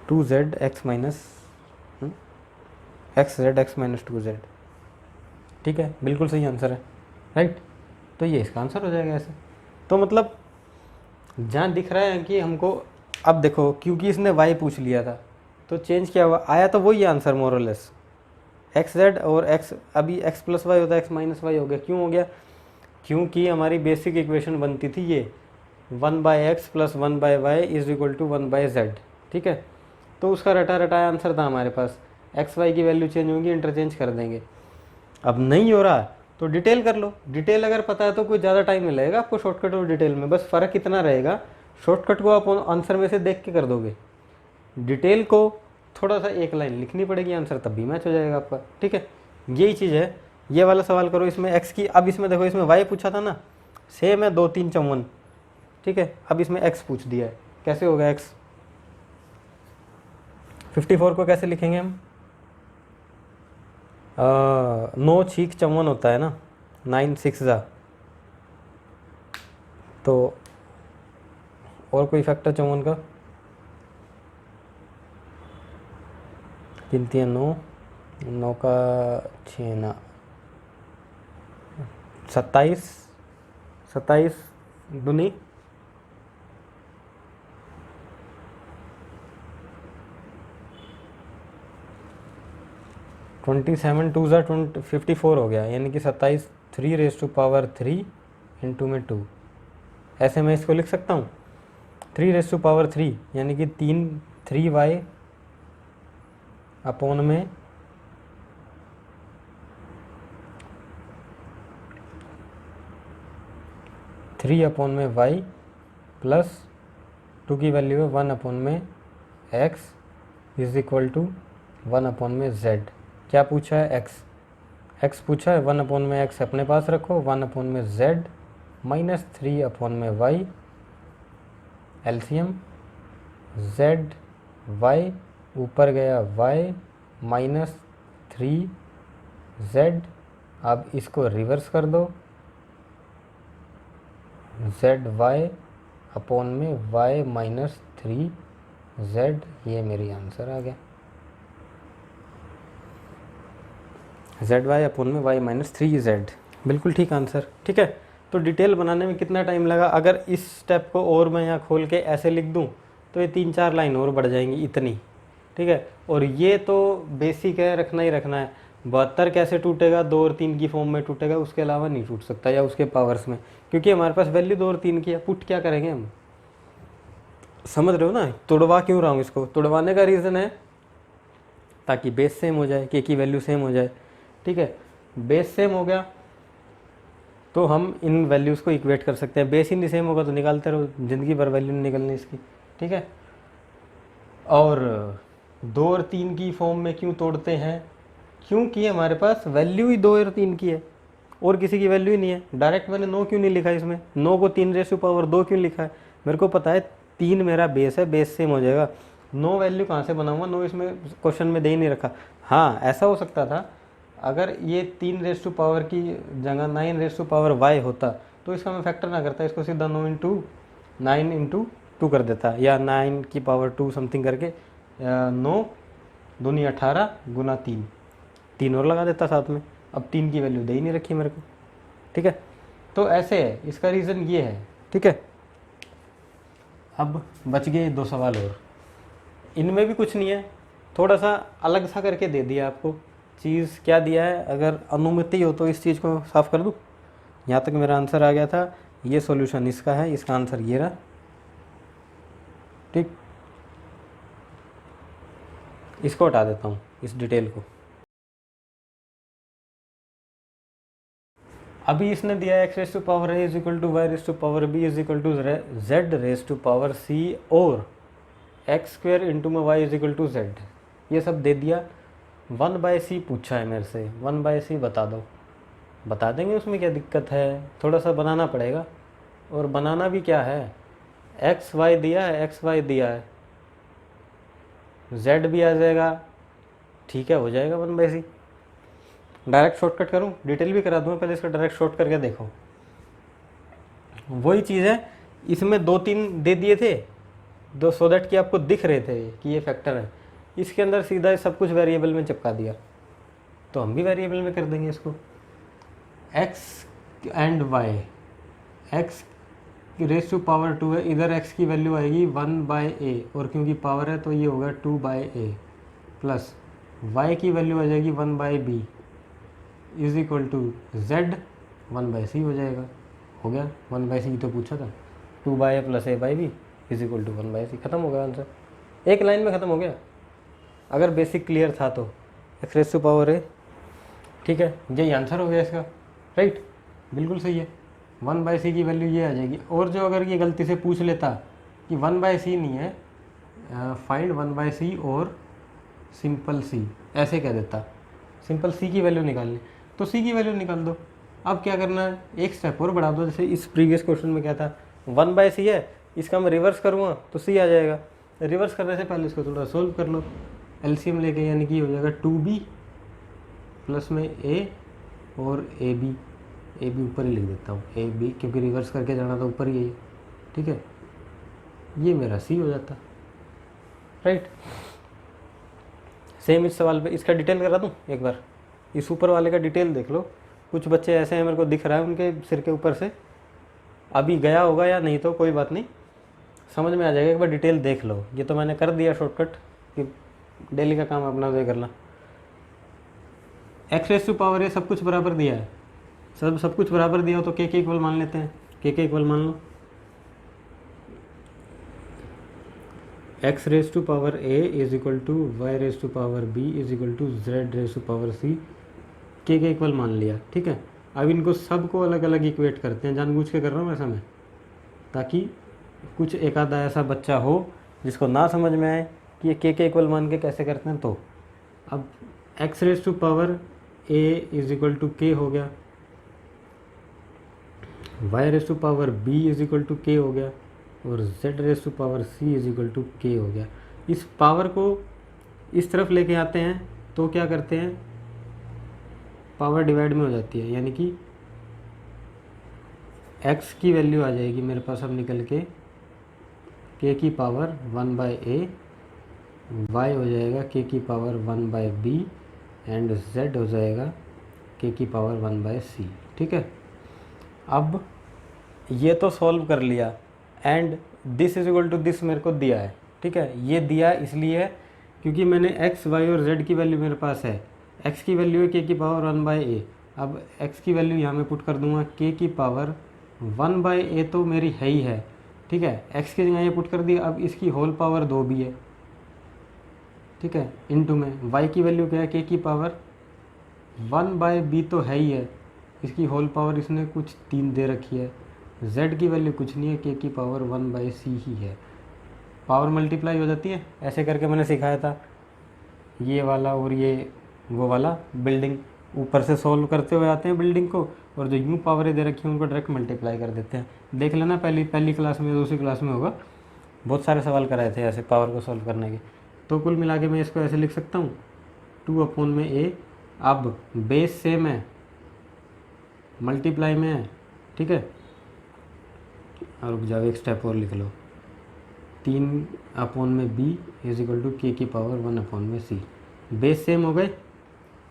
2z x minus xz x minus 2z। ठीक है, बिल्कुल सही आंसर है, राइट। तो ये इसका आंसर हो जाएगा ऐसे। तो मतलब जहाँ दिख रहा है कि हमको, अब देखो क्योंकि इसने y पूछ लिया था तो चेंज क्या हुआ, आया तो वही आंसर मोर और लेस। एक्स जेड और x, अभी x प्लस वाई होता है, x माइनस वाई हो गया। क्यों हो गया? क्योंकि हमारी बेसिक इक्वेशन बनती थी ये 1/x plus 1/y is equal to 1/z। ठीक है, तो उसका रटा रटाया आंसर था हमारे पास। एक्स वाई की वैल्यू चेंज होंगी, इंटरचेंज कर देंगे। अब नहीं हो रहा तो डिटेल कर लो। डिटेल अगर पता है तो कोई ज़्यादा टाइम नहीं लगेगा आपको शॉर्टकट और डिटेल में। बस फ़र्क इतना रहेगा, शॉर्टकट को आप आंसर में से देख के कर दोगे, डिटेल को थोड़ा सा एक लाइन लिखनी पड़ेगी, आंसर तब भी मैच हो जाएगा आपका। ठीक है, यही चीज़ है। ये वाला सवाल करो, इसमें एक्स की, अब इसमें देखो इसमें वाई पूछा था ना, सेम है 2 3 54। ठीक है, अब इसमें एक्स पूछ दिया है, कैसे होगा एक्स? 54 को कैसे लिखेंगे हम? 9 6 54 होता है ना, 9 6 जा, तो और कोई फैक्टर 54 का? 3 3 9, 9 का 6 ना, 27 27 दूनी 27 2 जा 54 हो गया, यानी कि 27 3⁻³ इंटू में 2। ऐसे मैं इसको लिख सकता हूँ 3⁻³ यानी कि 3y अपॉन में 3/y प्लस 2 की वैल्यू है 1/x is equal to 1/z। क्या पूछा है? x पूछा है, 1/x अपने पास रखो, 1/z minus 3/y LCM z y ऊपर गया y माइनस 3z। अब इसको रिवर्स कर दो, ZY अपॉन में y माइनस 3z। ये मेरी आंसर आ गया, ZY अपॉन में y माइनस 3z। बिल्कुल ठीक आंसर। ठीक है, तो डिटेल बनाने में कितना टाइम लगा? अगर इस स्टेप को और मैं यहाँ खोल के ऐसे लिख दूँ तो ये 3 4 लाइन और बढ़ जाएंगी इतनी। ठीक है, और ये तो बेसिक है, रखना ही रखना है। 72 कैसे टूटेगा, 2 और 3 की फॉर्म में टूटेगा, उसके अलावा नहीं टूट सकता, या उसके पावर्स में, क्योंकि हमारे पास वैल्यू 2 और 3 की है। पुट क्या करेंगे हम, समझ रहे हो ना। तोड़वा क्यों रहा हूँ इसको, तोड़वाने का रीज़न है ताकि बेस सेम हो जाए, के की वैल्यू सेम हो जाए। ठीक है, बेस सेम हो गया तो हम इन वैल्यूज़ को इक्वेट कर सकते हैं। बेस ही नहीं सेम होगा तो निकालते रहो, ज़िंदगी भर वैल्यू नहीं निकलनी इसकी। ठीक है, और 2 और 3 की फॉर्म में क्यों तोड़ते हैं, क्योंकि हमारे पास वैल्यू ही 2 और 3 की है और किसी की वैल्यू ही नहीं है। डायरेक्ट मैंने 9 क्यों नहीं लिखा इसमें, 9 को 3⁻² क्यों लिखा है, मेरे को पता है 3 मेरा बेस है, बेस सेम हो जाएगा। 9 वैल्यू कहाँ से बनाऊंगा, 9 इसमें क्वेश्चन में दे ही नहीं रखा। हाँ, ऐसा हो सकता था अगर ये 3 की जगह 9 होता तो इसका मैं फैक्टर ना करता, इसको सीधा 9 × 2 कर देता, या 9⁻2 समथिंग करके 9 दूनी 18 गुना 3 और लगा देता साथ में। अब 3 की वैल्यू दे ही नहीं रखी मेरे को। ठीक है, तो ऐसे है, इसका रीज़न ये है। ठीक है, अब बच गए 2 सवाल और, इनमें भी कुछ नहीं है, थोड़ा सा अलग सा करके दे दिया आपको। चीज़ क्या दिया है, अगर अनुमति हो तो इस चीज़ को साफ़ कर दूँ। यहाँ तक मेरा आंसर आ गया था, ये सॉल्यूशन इसका है, इसका आंसर ये रहा। ठीक, इसको हटा देता हूँ, इस डिटेल को। अभी इसने दिया है x⁻a = y⁻b z⁻c और x² × y = z, ये सब दे दिया। 1/c पूछा है मेरे से, 1/c बता दो, बता देंगे, उसमें क्या दिक्कत है, थोड़ा सा बनाना पड़ेगा। और बनाना भी क्या है, x y दिया है, x y दिया है, z भी आ जाएगा। ठीक है, हो जाएगा 1/c। डायरेक्ट शॉर्टकट करूं, डिटेल भी करा दूंगा, पहले इसका डायरेक्ट शॉर्ट करके देखो। वही चीज़ है, इसमें 2-3 दे दिए थे, दो, सो दैट कि आपको दिख रहे थे कि ये फैक्टर है। इसके अंदर सीधा सब कुछ वेरिएबल में चिपका दिया, तो हम भी वेरिएबल में कर देंगे इसको। x एंड y, x⁻² है, इधर x की वैल्यू आएगी 1/a, और क्योंकि पावर है तो ये होगा 2/a, प्लस y की वैल्यू आ जाएगी 1/b is equal to z 1/c हो जाएगा। हो गया, 1/c तो पूछा था, 2/a + a/b is equal to 1/c, खत्म हो गया आंसर, एक लाइन में ख़त्म हो गया। अगर बेसिक क्लियर था तो x⁻a, ठीक है, यही आंसर हो गया इसका। राइट, बिल्कुल सही है, 1/c की वैल्यू ये आ जाएगी। और जो अगर ये गलती से पूछ लेता कि 1/c नहीं है, फाइंड 1/c और सिंपल c, ऐसे कह देता, सिंपल c की वैल्यू निकालनी, तो c की वैल्यू निकाल दो। अब क्या करना है, एक स्टेप और बढ़ा दो, जैसे इस प्रीवियस क्वेश्चन में क्या था, 1/c है, इसका मैं रिवर्स करूँगा तो c आ जाएगा। रिवर्स करने से पहले इसको थोड़ा सोल्व कर लो, एलसीएम लेके, यानी कि हो जाएगा 2b प्लस में a और ab ऊपर ही लिख देता हूँ, ab, क्योंकि रिवर्स करके जाना तो ऊपर ही है। ठीक है, ये मेरा c हो जाता। राइट, सेम इस सवाल पे इसका डिटेल करा दूँ एक बार, इस ऊपर वाले का डिटेल देख लो। कुछ बच्चे ऐसे हैं, मेरे को दिख रहा है उनके सिर के ऊपर से, अभी गया होगा या नहीं तो कोई बात नहीं, समझ में आ जाएगा, एक बार डिटेल देख लो। ये तो मैंने कर दिया शॉर्टकट कि डेली का काम अपना तो करना। x⁻a सब कुछ बराबर दिया है, सब कुछ बराबर दिया हो तो k के इक्वल मान लेते हैं, k के इक्वल मान लो। x⁻a = y⁻b = z⁻c, k के इक्वल मान लिया। ठीक है, अब इनको सबको अलग अलग इक्वेट करते हैं, जानबूझ के कर रहा हूँ ऐसा मैं, ताकि कुछ एक आधा ऐसा बच्चा हो जिसको ना समझ में आए कि ये k के इक्वल मान के कैसे करते हैं। तो अब x⁻a = k हो गया, y⁻b = k हो गया, और z⁻c = k हो गया। इस पावर को इस तरफ लेके आते हैं तो क्या करते हैं, पावर डिवाइड में हो जाती है, यानी कि x की वैल्यू आ जाएगी मेरे पास अब निकल के k की पावर 1/a, y हो जाएगा k की पावर 1/b एंड z हो जाएगा k की पावर 1/c। ठीक है, अब ये तो सॉल्व कर लिया, and this is equal to this मेरे को दिया है। ठीक है, ये दिया इसलिए है क्योंकि मैंने x y और z की वैल्यू मेरे पास है, x की वैल्यू है k की पावर 1/a। अब x की वैल्यू यहाँ में पुट कर दूंगा k की पावर 1/a तो मेरी है ही है, ठीक है। x की जगह ये पुट कर दी, अब इसकी होल पावर 2 भी है, ठीक है, इनटू में y की वैल्यू क्या है k की पावर 1/b तो है ही है, इसकी होल पावर इसने कुछ 3 दे रखी है। z की वैल्यू कुछ नहीं है, k की पावर 1/c ही है। पावर मल्टीप्लाई हो जाती है, ऐसे करके मैंने सिखाया था, ये वाला और ये वो वाला बिल्डिंग ऊपर से सॉल्व करते हुए आते हैं बिल्डिंग को, और जो यूँ पावरें दे रखी हैं उनको डायरेक्ट मल्टीप्लाई कर देते हैं। देख लेना पहली क्लास में, दूसरी क्लास में होगा, बहुत सारे सवाल कराए थे ऐसे पावर को सॉल्व करने के। तो कुल मिला के मैं इसको ऐसे लिख सकता हूँ 2/a। अब बेस सेम है, मल्टीप्लाई में है, ठीक है। और रुक जाओ, एक स्टेप और लिख लो, 3/b is equal to k की पावर 1/c। बेस सेम हो गए,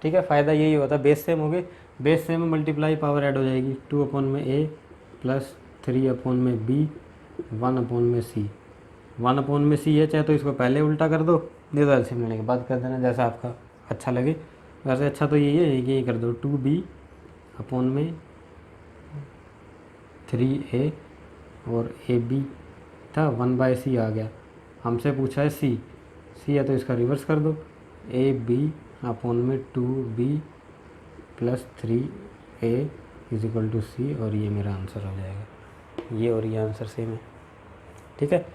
ठीक है। फ़ायदा यही होता है, बेस सेम हो गए, बेस सेम में मल्टीप्लाई पावर ऐड हो जाएगी, 2/a plus 3/b 1/c। 1/c है, चाहे तो इसको पहले उल्टा कर दो, नहीं तो एलसीएम लेने के बाद कर देना, जैसा आपका अच्छा लगे। वैसे अच्छा तो यही है कि यही कर दो, 2b/3a और ab था 1/c आ गया। हमसे पूछा है c है तो इसका रिवर्स कर दो, ab/2b plus 3a is equal to c, और ये मेरा आंसर हो जाएगा। ये और ये आंसर सेम है, ठीक है।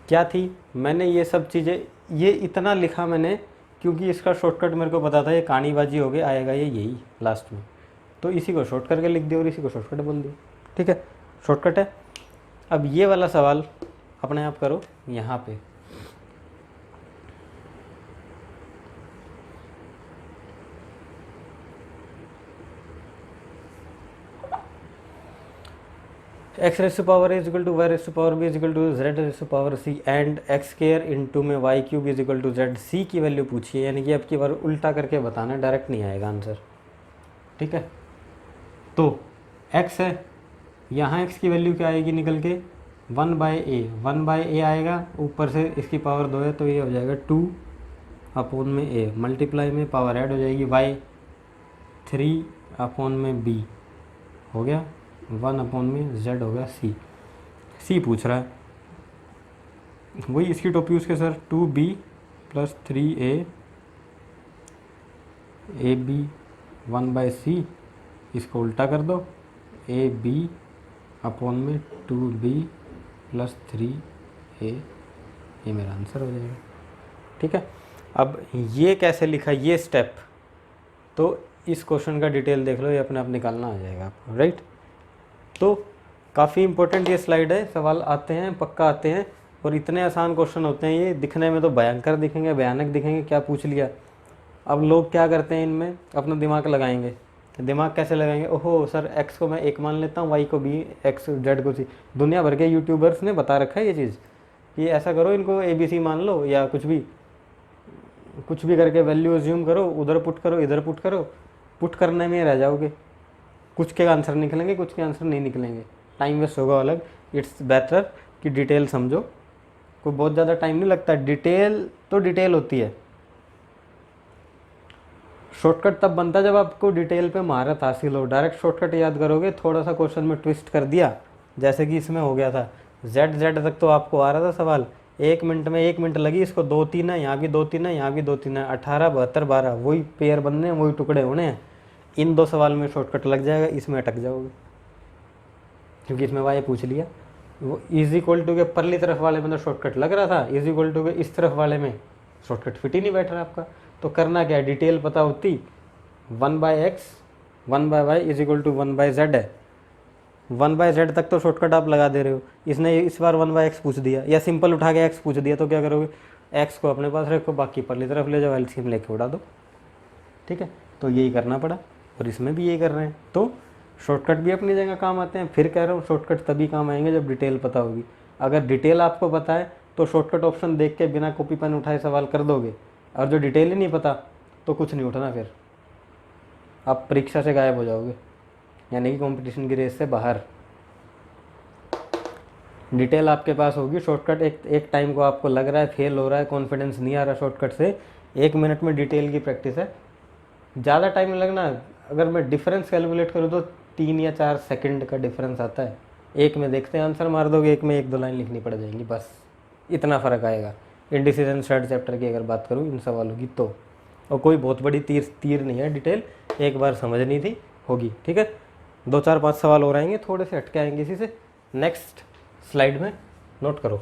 क्या थी, मैंने ये सब चीज़ें ये इतना लिखा मैंने क्योंकि इसका शॉर्टकट मेरे को पता था, ये कहानीबाजी हो गई, आएगा ये यही लास्ट में, तो इसी को शॉर्ट करके लिख दिया और इसी को शॉर्टकट बोल दिया, ठीक है, शॉर्टकट है। अब ये वाला सवाल अपने आप करो यहाँ पे, x raise to power is equal to y raise to power b is equal to z raise to power c and x square into में y cube is equal to z। c की value पूछिए, यानी कि अब की बार उल्टा करके बताना, डायरेक्ट नहीं आएगा आंसर, ठीक है। तो x है, यहाँ x की वैल्यू क्या आएगी निकल के 1/a आएगा, ऊपर से इसकी पावर 2 है तो ये हो जाएगा 2/a, मल्टीप्लाई में पावर ऐड हो जाएगी y 3/b हो गया, 1/z हो गया c पूछ रहा है, वही इसकी टोपी उसके sir 2b plus 3a ab 1/c, इसको उल्टा कर दो, ab/2b प्लस 3a, ये मेरा आंसर हो जाएगा, ठीक है। अब ये कैसे लिखा, ये स्टेप, तो इस क्वेश्चन का डिटेल देख लो, ये अपने आप निकालना आ जाएगा आपको, राइट। तो काफ़ी इंपॉर्टेंट ये स्लाइड है, सवाल आते हैं पक्का आते हैं, और इतने आसान क्वेश्चन होते हैं ये, दिखने में तो भयंकर दिखेंगे, भयानक दिखेंगे, क्या पूछ लिया। अब लोग क्या करते हैं, इनमें अपना दिमाग लगाएंगे। दिमाग कैसे लगाएंगे, ओहो सर x को मैं 1 मान लेता हूँ, y को b, x z को c। दुनिया भर के यूट्यूबर्स ने बता रखा है ये चीज़, ये ऐसा करो, इनको ABC मान लो, या कुछ भी करके वैल्यू अज्यूम करो, उधर पुट करो, इधर पुट करो, पुट करने में रह जाओगे। कुछ के आंसर निकलेंगे, कुछ के आंसर नहीं निकलेंगे, टाइम वेस्ट होगा अलग। इट्स बेटर कि डिटेल समझो, कोई बहुत ज़्यादा टाइम नहीं लगता, डिटेल तो डिटेल होती है। शॉर्टकट तब बनता है जब आपको डिटेल पे महारत हासिल हो। डायरेक्ट शॉर्टकट याद करोगे, थोड़ा सा क्वेश्चन में ट्विस्ट कर दिया, जैसे कि इसमें हो गया था, z तक तो आपको आ रहा था सवाल, 1 मिनट में 1 मिनट लगी, इसको 2 3 है, यहाँ भी 2 3 है, यहाँ भी 2 3 है, 18 72 12, वही पेयर बनने हैं, वही टुकड़े होने हैं। इन 2 सवाल में शॉर्टकट लग जाएगा, इसमें अटक जाओगे, क्योंकि इसमें y पूछ लिया। वो इज इक्वल टू के परली तरफ वाले में तो शॉर्टकट लग रहा था, इज इक्वल टू के इस तरफ वाले में शॉर्टकट फिट ही नहीं बैठ रहा आपका। तो करना क्या है, डिटेल पता होती, 1/x 1/y is equal to 1/z है, 1/z तक तो शॉर्टकट आप लगा दे रहे हो। इसने इस बार 1/x पूछ दिया, या सिंपल उठा के x पूछ दिया, तो क्या करोगे, x को अपने पास रखो, बाकी परली तरफ ले जाओ, एलसीएम लेके उड़ा दो, ठीक है। तो यही करना पड़ा, और इसमें भी यही कर रहे हैं। तो शॉर्टकट भी अपनी जगह काम आते हैं, फिर कह रहा हूँ शॉर्टकट तभी काम आएंगे जब डिटेल पता होगी। अगर डिटेल आपको पता है तो शॉर्टकट ऑप्शन देख के बिना कॉपी पेन उठाए सवाल कर दोगे, और जो डिटेल ही नहीं पता तो कुछ नहीं उठना, फिर आप परीक्षा से गायब हो जाओगे, यानी कि कंपटीशन की रेस से बाहर। डिटेल आपके पास होगी, शॉर्टकट एक टाइम को आपको लग रहा है फेल हो रहा है, कॉन्फिडेंस नहीं आ रहा शॉर्टकट से, 1 मिनट में डिटेल की प्रैक्टिस है, ज़्यादा टाइम लगना, अगर मैं डिफरेंस कैलकुलेट करूँ तो 3 या 4 सेकंड का डिफरेंस आता है। एक में देखते हैं आंसर मार दोगे, एक में 1-2 लाइन लिखनी पड़ जाएंगी, बस इतना फ़र्क आएगा। इंडिसीजन थर्ड चैप्टर की अगर बात करूँ इन सवालों की तो, और कोई बहुत बड़ी तीर नहीं है, डिटेल एक बार समझनी थी होगी, ठीक है। 2-4-5 सवाल और आएंगे, थोड़े से हटके आएंगे इसी से। नेक्स्ट स्लाइड में नोट करो।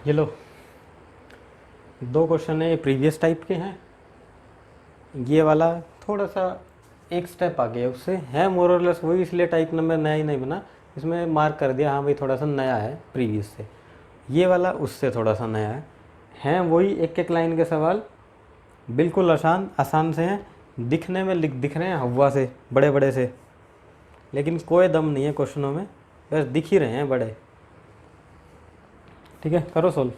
ये लो, 2 क्वेश्चन है, ये प्रीवियस टाइप के हैं। ये वाला थोड़ा सा एक स्टेप आगे है उससे, है मोर और लेस वही, इसलिए टाइप नंबर नया ही नहीं बना, इसमें मार्क कर दिया हाँ भाई थोड़ा सा नया है प्रीवियस से। ये वाला उससे थोड़ा सा नया है वही एक एक लाइन के सवाल, बिल्कुल आसान से हैं, दिखने में दिख रहे हैं हवा से बड़े बड़े से, लेकिन कोई दम नहीं है क्वेश्चनों में, बस दिख ही रहे हैं बड़े, ठीक है। करो solve.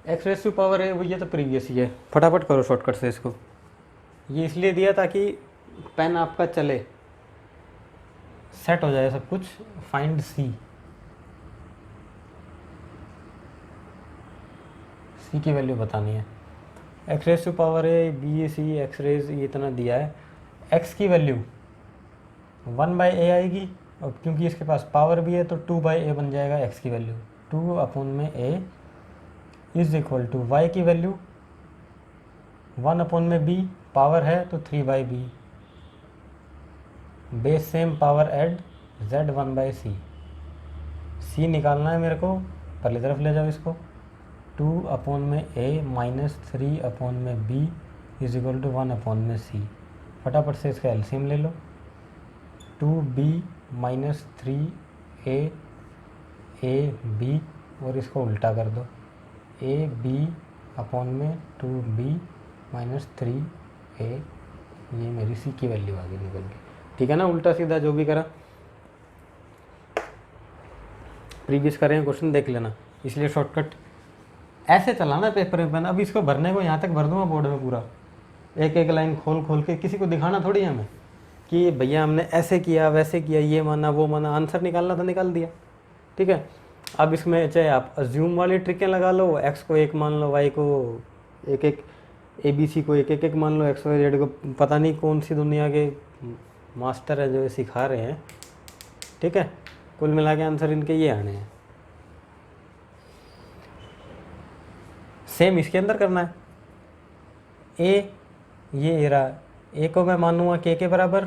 X raise to power है वो, ये तो प्रीवियस ही है, फटाफट करो शॉर्टकट से इसको। ये इसलिए दिया ताकि पेन आपका चले, सेट हो जाए सब कुछ। फाइंड सी की वैल्यू बतानी है। एक्स रेस टू पावर है बी ए सी एक्स रेज, ये इतना दिया है। एक्स की वैल्यू 1/a आएगी, और क्योंकि इसके पास पावर भी है तो 2/a बन जाएगा एक्स की value. 2/a is equal to y की वैल्यू 1/b, पावर है तो 3/b, base same power add z 1/c। c निकालना है मेरे को, पहले तरफ ले जाओ इसको। 2/a minus 3/b is equal to 1/c। फटाफट से इसका एलसीएम ले लो। 2b माइनस 3a और इसको उल्टा कर दो, ab/2b माइनस 3a, ये मेरी सी की वैल्यू आ गई निकल के, ठीक है ना। उल्टा सीधा जो भी करा, प्रीवियस करें क्वेश्चन देख लेना, इसलिए शॉर्टकट ऐसे चलाना पेपर में पेन। अब इसको भरने को यहाँ तक भर दूंगा बोर्ड में पूरा, एक एक लाइन खोल खोल के, किसी को दिखाना थोड़ी है हमें कि भैया हमने ऐसे किया वैसे किया, ये माना वो माना, आंसर निकालना था निकाल दिया, ठीक है। अब इसमें चाहे आप अज्यूम वाली ट्रिकें लगा लो, एक्स को 1 मान लो, वाई को एक ABC को एक मान लो, एक्स वाई जेड को पता नहीं कौन सी दुनिया के मास्टर है जो सिखा रहे हैं, ठीक है। कुल मिला के आंसर इनके ये आने हैं। सेम इसके अंदर करना है। ये रहा, ए को मैं मानूंगा के बराबर,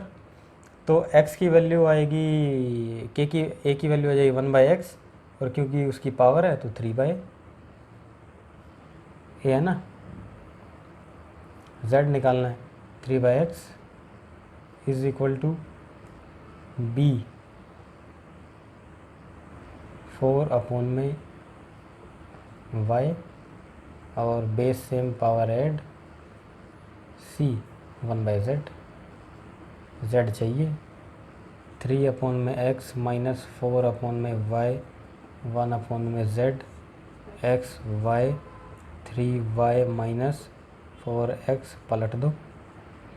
तो x की वैल्यू आएगी ए की वैल्यू आ जाएगी 1/x, और क्योंकि उसकी पावर है तो 3/a है ना। z निकालना है, 3/x is equal to b 4/y, और base same power add c 1/z, z चाहिए 3/x minus 4/y 1/z, x y 3y minus 4x, पलट दो।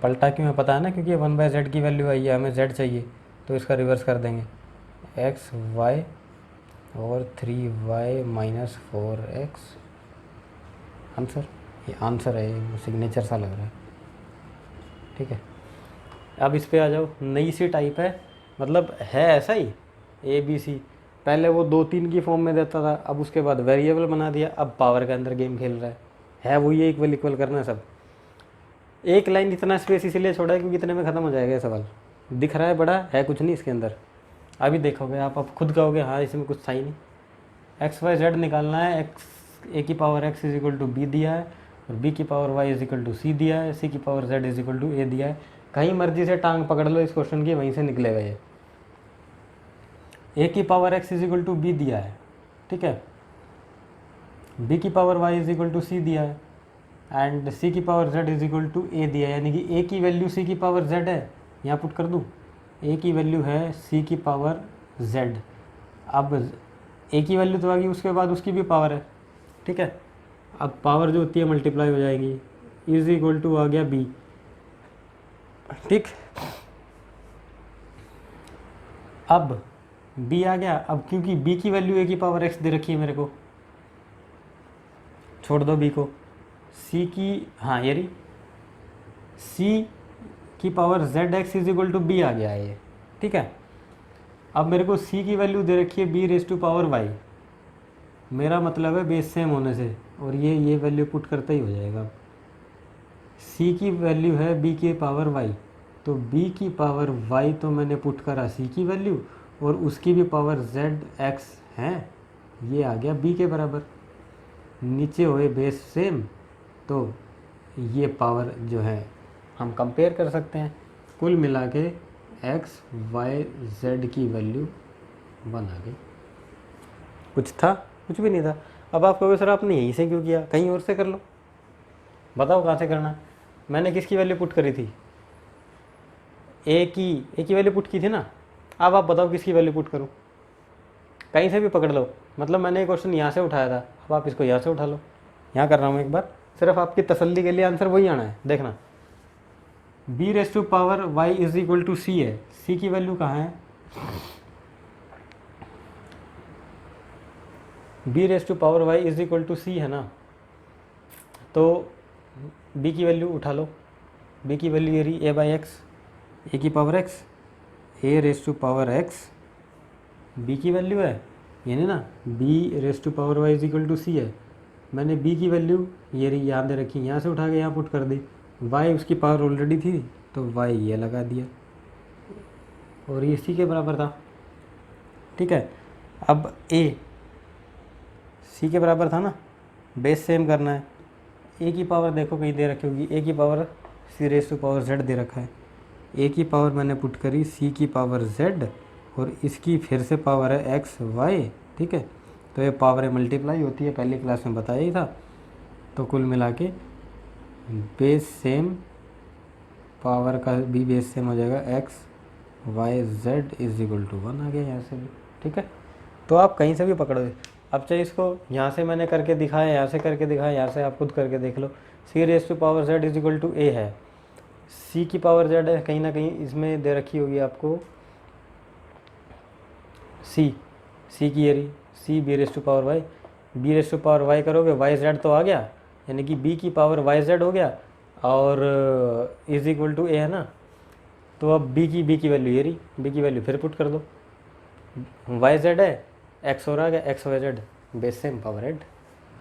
पलटा क्यों है पता है ना, क्योंकि 1/z की वैल्यू आई है, हमें z चाहिए तो इसका रिवर्स कर देंगे, x y और 3y माइनस 4x, आंसर। ये आंसर है, ये सिग्नेचर सा लग रहा है, ठीक है। अब इस पे आ जाओ, नई सी टाइप है, मतलब है ऐसा ही ABC, पहले वो 2-3 की फॉर्म में देता था, अब उसके बाद वेरिएबल बना दिया, अब पावर के अंदर गेम खेल रहा है वही इक्वल इक्वल करना है सब। एक लाइन इतना स्पेस इसीलिए छोड़ा है क्योंकि इतने में ख़त्म हो जाएगा ये सवाल, दिख रहा है बड़ा है कुछ नहीं इसके अंदर। अभी देखोगे आप, अब खुद कहोगे हाँ इसमें कुछ था ही नहीं। एक्स वाई जेड निकालना है, एक्स ए की power x is equal to b दिया है, और बी की power y is equal to c दिया है, सी की power z is equal to a दिया है। कहीं मर्जी से टांग पकड़ लो इस क्वेश्चन की, वहीं से निकलेगा ये। ए की power x is equal to b दिया है, ठीक है, बी की power y is equal to c दिया है, एंड सी की power z is equal to a दिया है, यानी कि ए की वैल्यू सी की पावर जेड है, यहाँ पुट कर दूँ, ए की वैल्यू है सी की पावर जेड। अब ए की वैल्यू तो आ गई, उसके बाद उसकी भी पावर है, ठीक है। अब पावर जो होती है मल्टीप्लाई हो जाएगी, इज इक्वल टू आ गया बी, ठीक। अब बी आ गया, अब क्योंकि बी की वैल्यू ए की पावर एक्स दे रखी है मेरे को, छोड़ दो b को, c की, हाँ ये रही, c की power z x is equal to b आ गया है ये, ठीक है। अब मेरे को c की वैल्यू दे रखी है b raise to power y, मेरा मतलब है बेस सेम होने से, और ये वैल्यू पुट करते ही हो जाएगा। c की वैल्यू है b की पावर y, तो b की पावर y तो मैंने पुट करा c की वैल्यू, और उसकी भी पावर z x है, ये आ गया b के बराबर। नीचे हुए बेस सेम, तो ये पावर जो है हम कंपेयर कर सकते हैं। कुल मिला के x y z की वैल्यू 1 आ गई। कुछ था? कुछ भी नहीं था। अब आप कहोगे सर आपने यहीं से क्यों किया, कहीं और से कर लो। बताओ कहाँ से करना है। मैंने किसकी वैल्यू पुट करी थी, ए की वैल्यू पुट की थी ना। अब आप बताओ किसकी वैल्यू पुट करूँ, कहीं से भी पकड़ लो। मतलब मैंने एक क्वेश्चन यहाँ से उठाया था, अब आप इसको यहाँ से उठा लो। यहाँ कर रहा हूँ एक बार, सिर्फ आपकी तसल्ली के लिए, आंसर वही आना है। देखना, b raise to power y is equal to c है, c की वैल्यू कहाँ है, b raise to power y is equal to c है ना, तो b की वैल्यू उठा लो। b की वैल्यू ये रही a बाई एक्स, ए की power x, a raise to power x b की वैल्यू है, यानी ना b raise to power y is equal to c है। मैंने b की वैल्यू ये रही याद रखी, यहाँ से उठा के यहाँ पुट कर दी। y उसकी पावर ऑलरेडी थी, तो y ये लगा दिया, और ये c के बराबर था, ठीक है। अब a c के बराबर था ना, बेस सेम करना है। a की पावर देखो कहीं दे रखी होगी, a की power c raise to power z दे रखा है। a की पावर मैंने पुट करी c की पावर z, और इसकी फिर से पावर है x y, ठीक है। तो ये पावरें मल्टीप्लाई होती है, पहली क्लास में बताया ही था। तो कुल मिला के बेस सेम, पावर का भी बेस सेम हो जाएगा, x y z is equal to 1 आ गया यहाँ से भी, ठीक है। तो आप कहीं से भी पकड़ोगे। अब चाहे इसको यहाँ से मैंने करके दिखाया, यहाँ से करके दिखाया, यहाँ से आप खुद करके देख लो। c raise to power z is equal to a है, c की पावर z है, कहीं ना कहीं इसमें दे रखी होगी आपको c की ये रही c b raise to power y, b raise to power y करोगे y z तो आ गया, यानी कि b की पावर y z हो गया, और इज इक्वल टू a है ना। तो अब b की वैल्यू ये रही, b की वैल्यू फिर पुट कर दो, y z है, x और आ गया x y z, base same power head,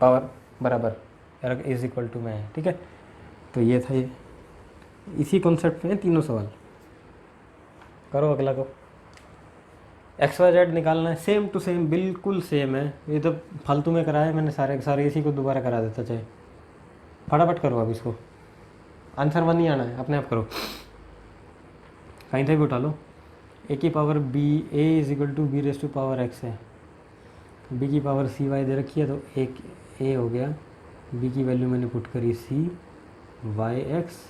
power बराबर इज इक्वल टू में है, ठीक है। तो ये था, ये इसी कॉन्सेप्ट में तीनों सवाल। करो अगला को, एक्स वाई जेड निकालना है, सेम टू सेम, बिल्कुल सेम है। ये तो फालतू में कराया मैंने, सारे सारे इसी को दोबारा करा देता चाहे। फटाफट करो अब इसको, आंसर 1 ही आना है, अपने आप करो, कहीं से भी उठा लो। ए की power b, a is equal to b raise to power x है, बी की पावर सी वाई दे रखी है, तो एक ए हो गया, बी की वैल्यू मैंने पुट करी सी वाई एक्स,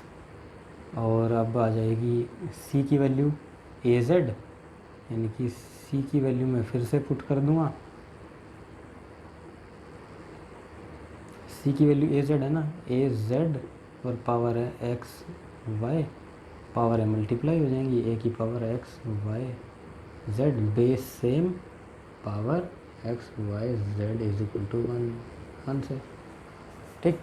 और अब आ जाएगी सी की वैल्यू ए जेड, यानी कि सी की वैल्यू मैं फिर से पुट कर दूंगा, सी की वैल्यू ए जेड है ना, ए जेड और पावर है एक्स वाई, पावर है मल्टीप्लाई हो जाएंगी, ए की power x y z, base same, power x y z is equal to 1 answer, ठीक।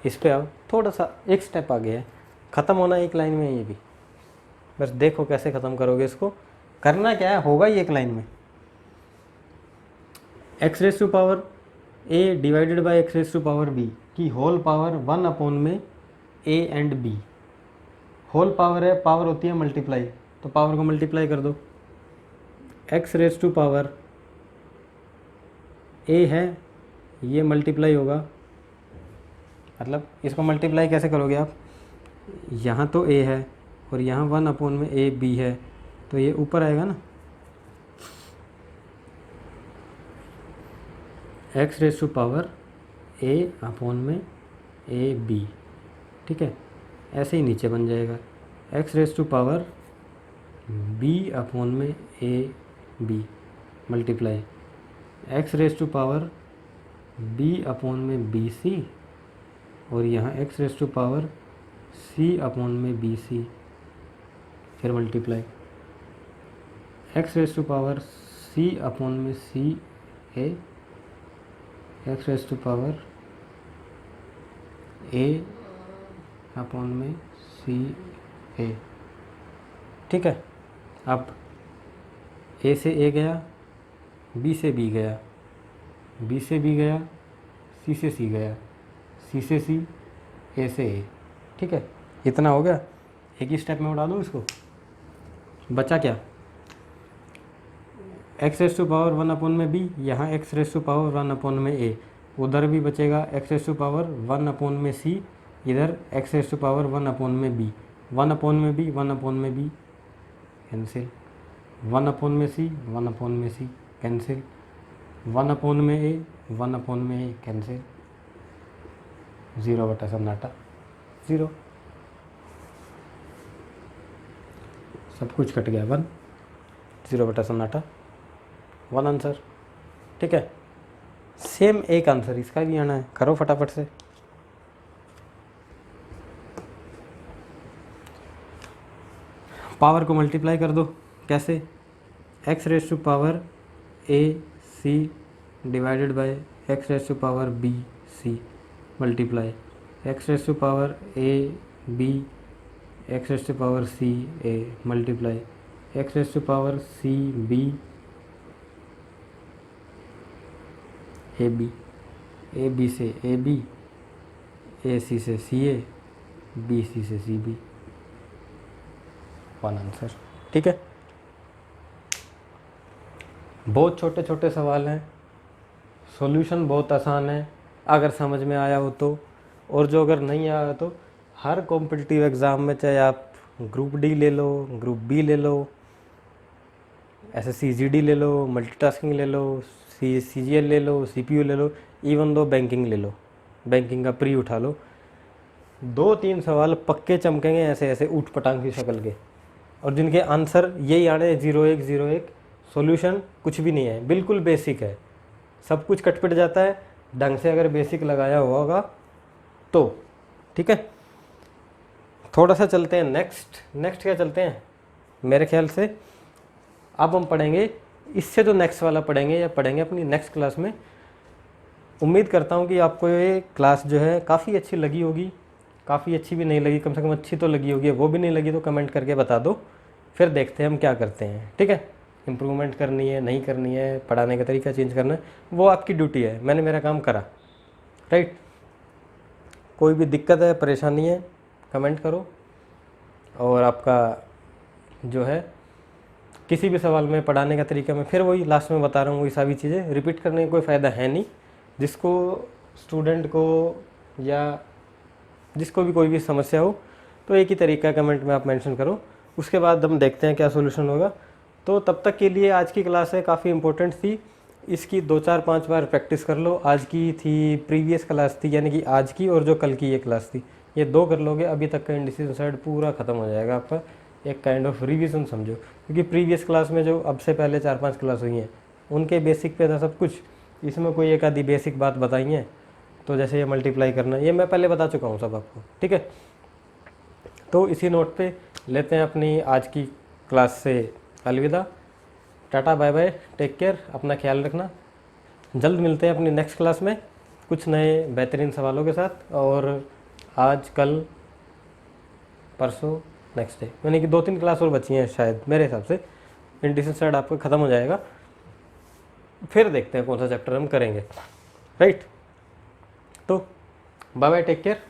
इस पे अब थोड़ा सा एक स्टेप आगे है, ख़त्म होना एक लाइन में, ये भी बस देखो कैसे ख़त्म करोगे इसको। करना क्या है, होगा ही एक लाइन में, x raise to power a divided by x raise to power b की होल पावर 1 अपॉन में a and b. Whole power है, पावर होती है मल्टीप्लाई, तो पावर को मल्टीप्लाई कर दो। X raise to power a है, ये मल्टीप्लाई होगा, मतलब इसको मल्टीप्लाई कैसे करोगे आप, यहाँ तो ए है और यहाँ 1 अपॉन में ए बी है, तो ये ऊपर आएगा ना, x raise to power a upon में ए बी, ठीक है। ऐसे ही नीचे बन जाएगा x raise to power b upon में a b multiply x raise to power b upon में बी सी, और यहाँ x raise to power c upon में बी सी, फिर multiply x raise to power c upon में c a, x raise to power a upon में c ए, ठीक है। अब ए से ए गया, बी से बी गया, बी से बी गया, सी से सी गया, सी से सी, ए से ए, ठीक है। इतना हो गया, एक ही स्टेप में उड़ा दूँ इसको। बचा क्या, x raise to power 1 upon में बी, यहाँ x raise to power 1 upon में ए, उधर भी बचेगा x raise to power 1 upon में सी, इधर x raise to power 1 upon में बी, 1 अपॉन में बी, 1 अपॉन में बी कैंसिल, 1 अपॉन में सी, 1 अपॉन में सी कैंसिल, 1 अपॉन में ए, 1 अपॉन में ए कैंसिल, 0 बटा सन्नाटा 0, सब कुछ कट गया 1, 0 बटा सन्नाटा 1 आंसर, ठीक है। सेम एक आंसर इसका भी आना है, करो फटाफट से। पावर को मल्टीप्लाई कर दो, कैसे, x raise to power a c divided by x raise to power b c multiply x raise to power a b x raise to power c a multiply x raise to power c b a b से a B, ए सी से सी ए, B C से C B, 1 answer, ठीक है। बहुत छोटे छोटे सवाल हैं, सॉल्यूशन बहुत आसान है अगर समझ में आया हो तो, और जो अगर नहीं आया तो हर कॉम्पिटिटिव एग्ज़ाम में, चाहे आप ग्रुप डी ले लो, ग्रुप बी ले लो, एसएससी जीडी ले लो, मल्टीटास्किंग ले लो, सीजीएल ले लो, सीपीयू ले लो, इवन दो बैंकिंग ले लो, बैंकिंग का प्री उठा लो, 2-3 सवाल पक्के चमकेंगे ऐसे ऐसे ऊट पटांग की शक्ल के, और जिनके आंसर यही आने 0101, सॉल्यूशन कुछ भी नहीं है, बिल्कुल बेसिक है, सब कुछ कटपिट जाता है ढंग से अगर बेसिक लगाया हुआ होगा तो, ठीक है। थोड़ा सा चलते हैं नेक्स्ट क्या चलते हैं, मेरे ख्याल से अब हम पढ़ेंगे इससे तो नेक्स्ट वाला पढ़ेंगे या पढ़ेंगे अपनी नेक्स्ट क्लास में। उम्मीद करता हूँ कि आपको ये क्लास जो है काफ़ी अच्छी लगी होगी, काफ़ी अच्छी भी नहीं लगी, कम से कम अच्छी तो लगी होगी, वो भी नहीं लगी तो कमेंट करके बता दो, फिर देखते हैं हम क्या करते हैं, ठीक है। इम्प्रूवमेंट करनी है, नहीं करनी है, पढ़ाने का तरीका चेंज करना है, वो आपकी ड्यूटी है, मैंने मेरा काम करा, राइट। कोई भी दिक्कत है, परेशानी है, कमेंट करो, और आपका जो है किसी भी सवाल में पढ़ाने का तरीका मैं फिर वही लास्ट में बता रहा हूँ, वही सारी चीज़ें रिपीट करने का कोई फ़ायदा है नहीं। जिसको स्टूडेंट को या जिसको भी कोई भी समस्या हो तो एक ही तरीका कमेंट में आप मेंशन करो, उसके बाद हम देखते हैं क्या सोल्यूशन होगा। तो तब तक के लिए आज की क्लास है काफ़ी इंपॉर्टेंट थी, इसकी 2-4-5 बार प्रैक्टिस कर लो। आज की थी प्रीवियस क्लास थी, यानी कि आज की और जो कल की ये क्लास थी, ये 2 कर लोगे, अभी तक का इंडिसीजन साइड पूरा ख़त्म हो जाएगा आपका, एक काइंड ऑफ रिवीजन समझो। क्योंकि प्रीवियस क्लास में जो अब से पहले 4-5 क्लास हुई हैं उनके बेसिक पे था सब कुछ, इसमें कोई एक आधी बेसिक बात बताई है, तो जैसे ये मल्टीप्लाई करना, ये मैं पहले बता चुका हूँ सब आपको, ठीक है। तो इसी नोट पे लेते हैं अपनी आज की क्लास से अलविदा, टाटा बाय बाय, टेक केयर, अपना ख्याल रखना। जल्द मिलते हैं अपनी नेक्स्ट क्लास में कुछ नए बेहतरीन सवालों के साथ, और आज कल परसों नेक्स्ट डे, यानी कि 2-3 क्लास और बची हैं शायद मेरे हिसाब से, इंडिसीजन साइड आपका ख़त्म हो जाएगा, फिर देखते हैं कौन सा चैप्टर हम करेंगे, राइट। तो बाय बाय, टेक केयर।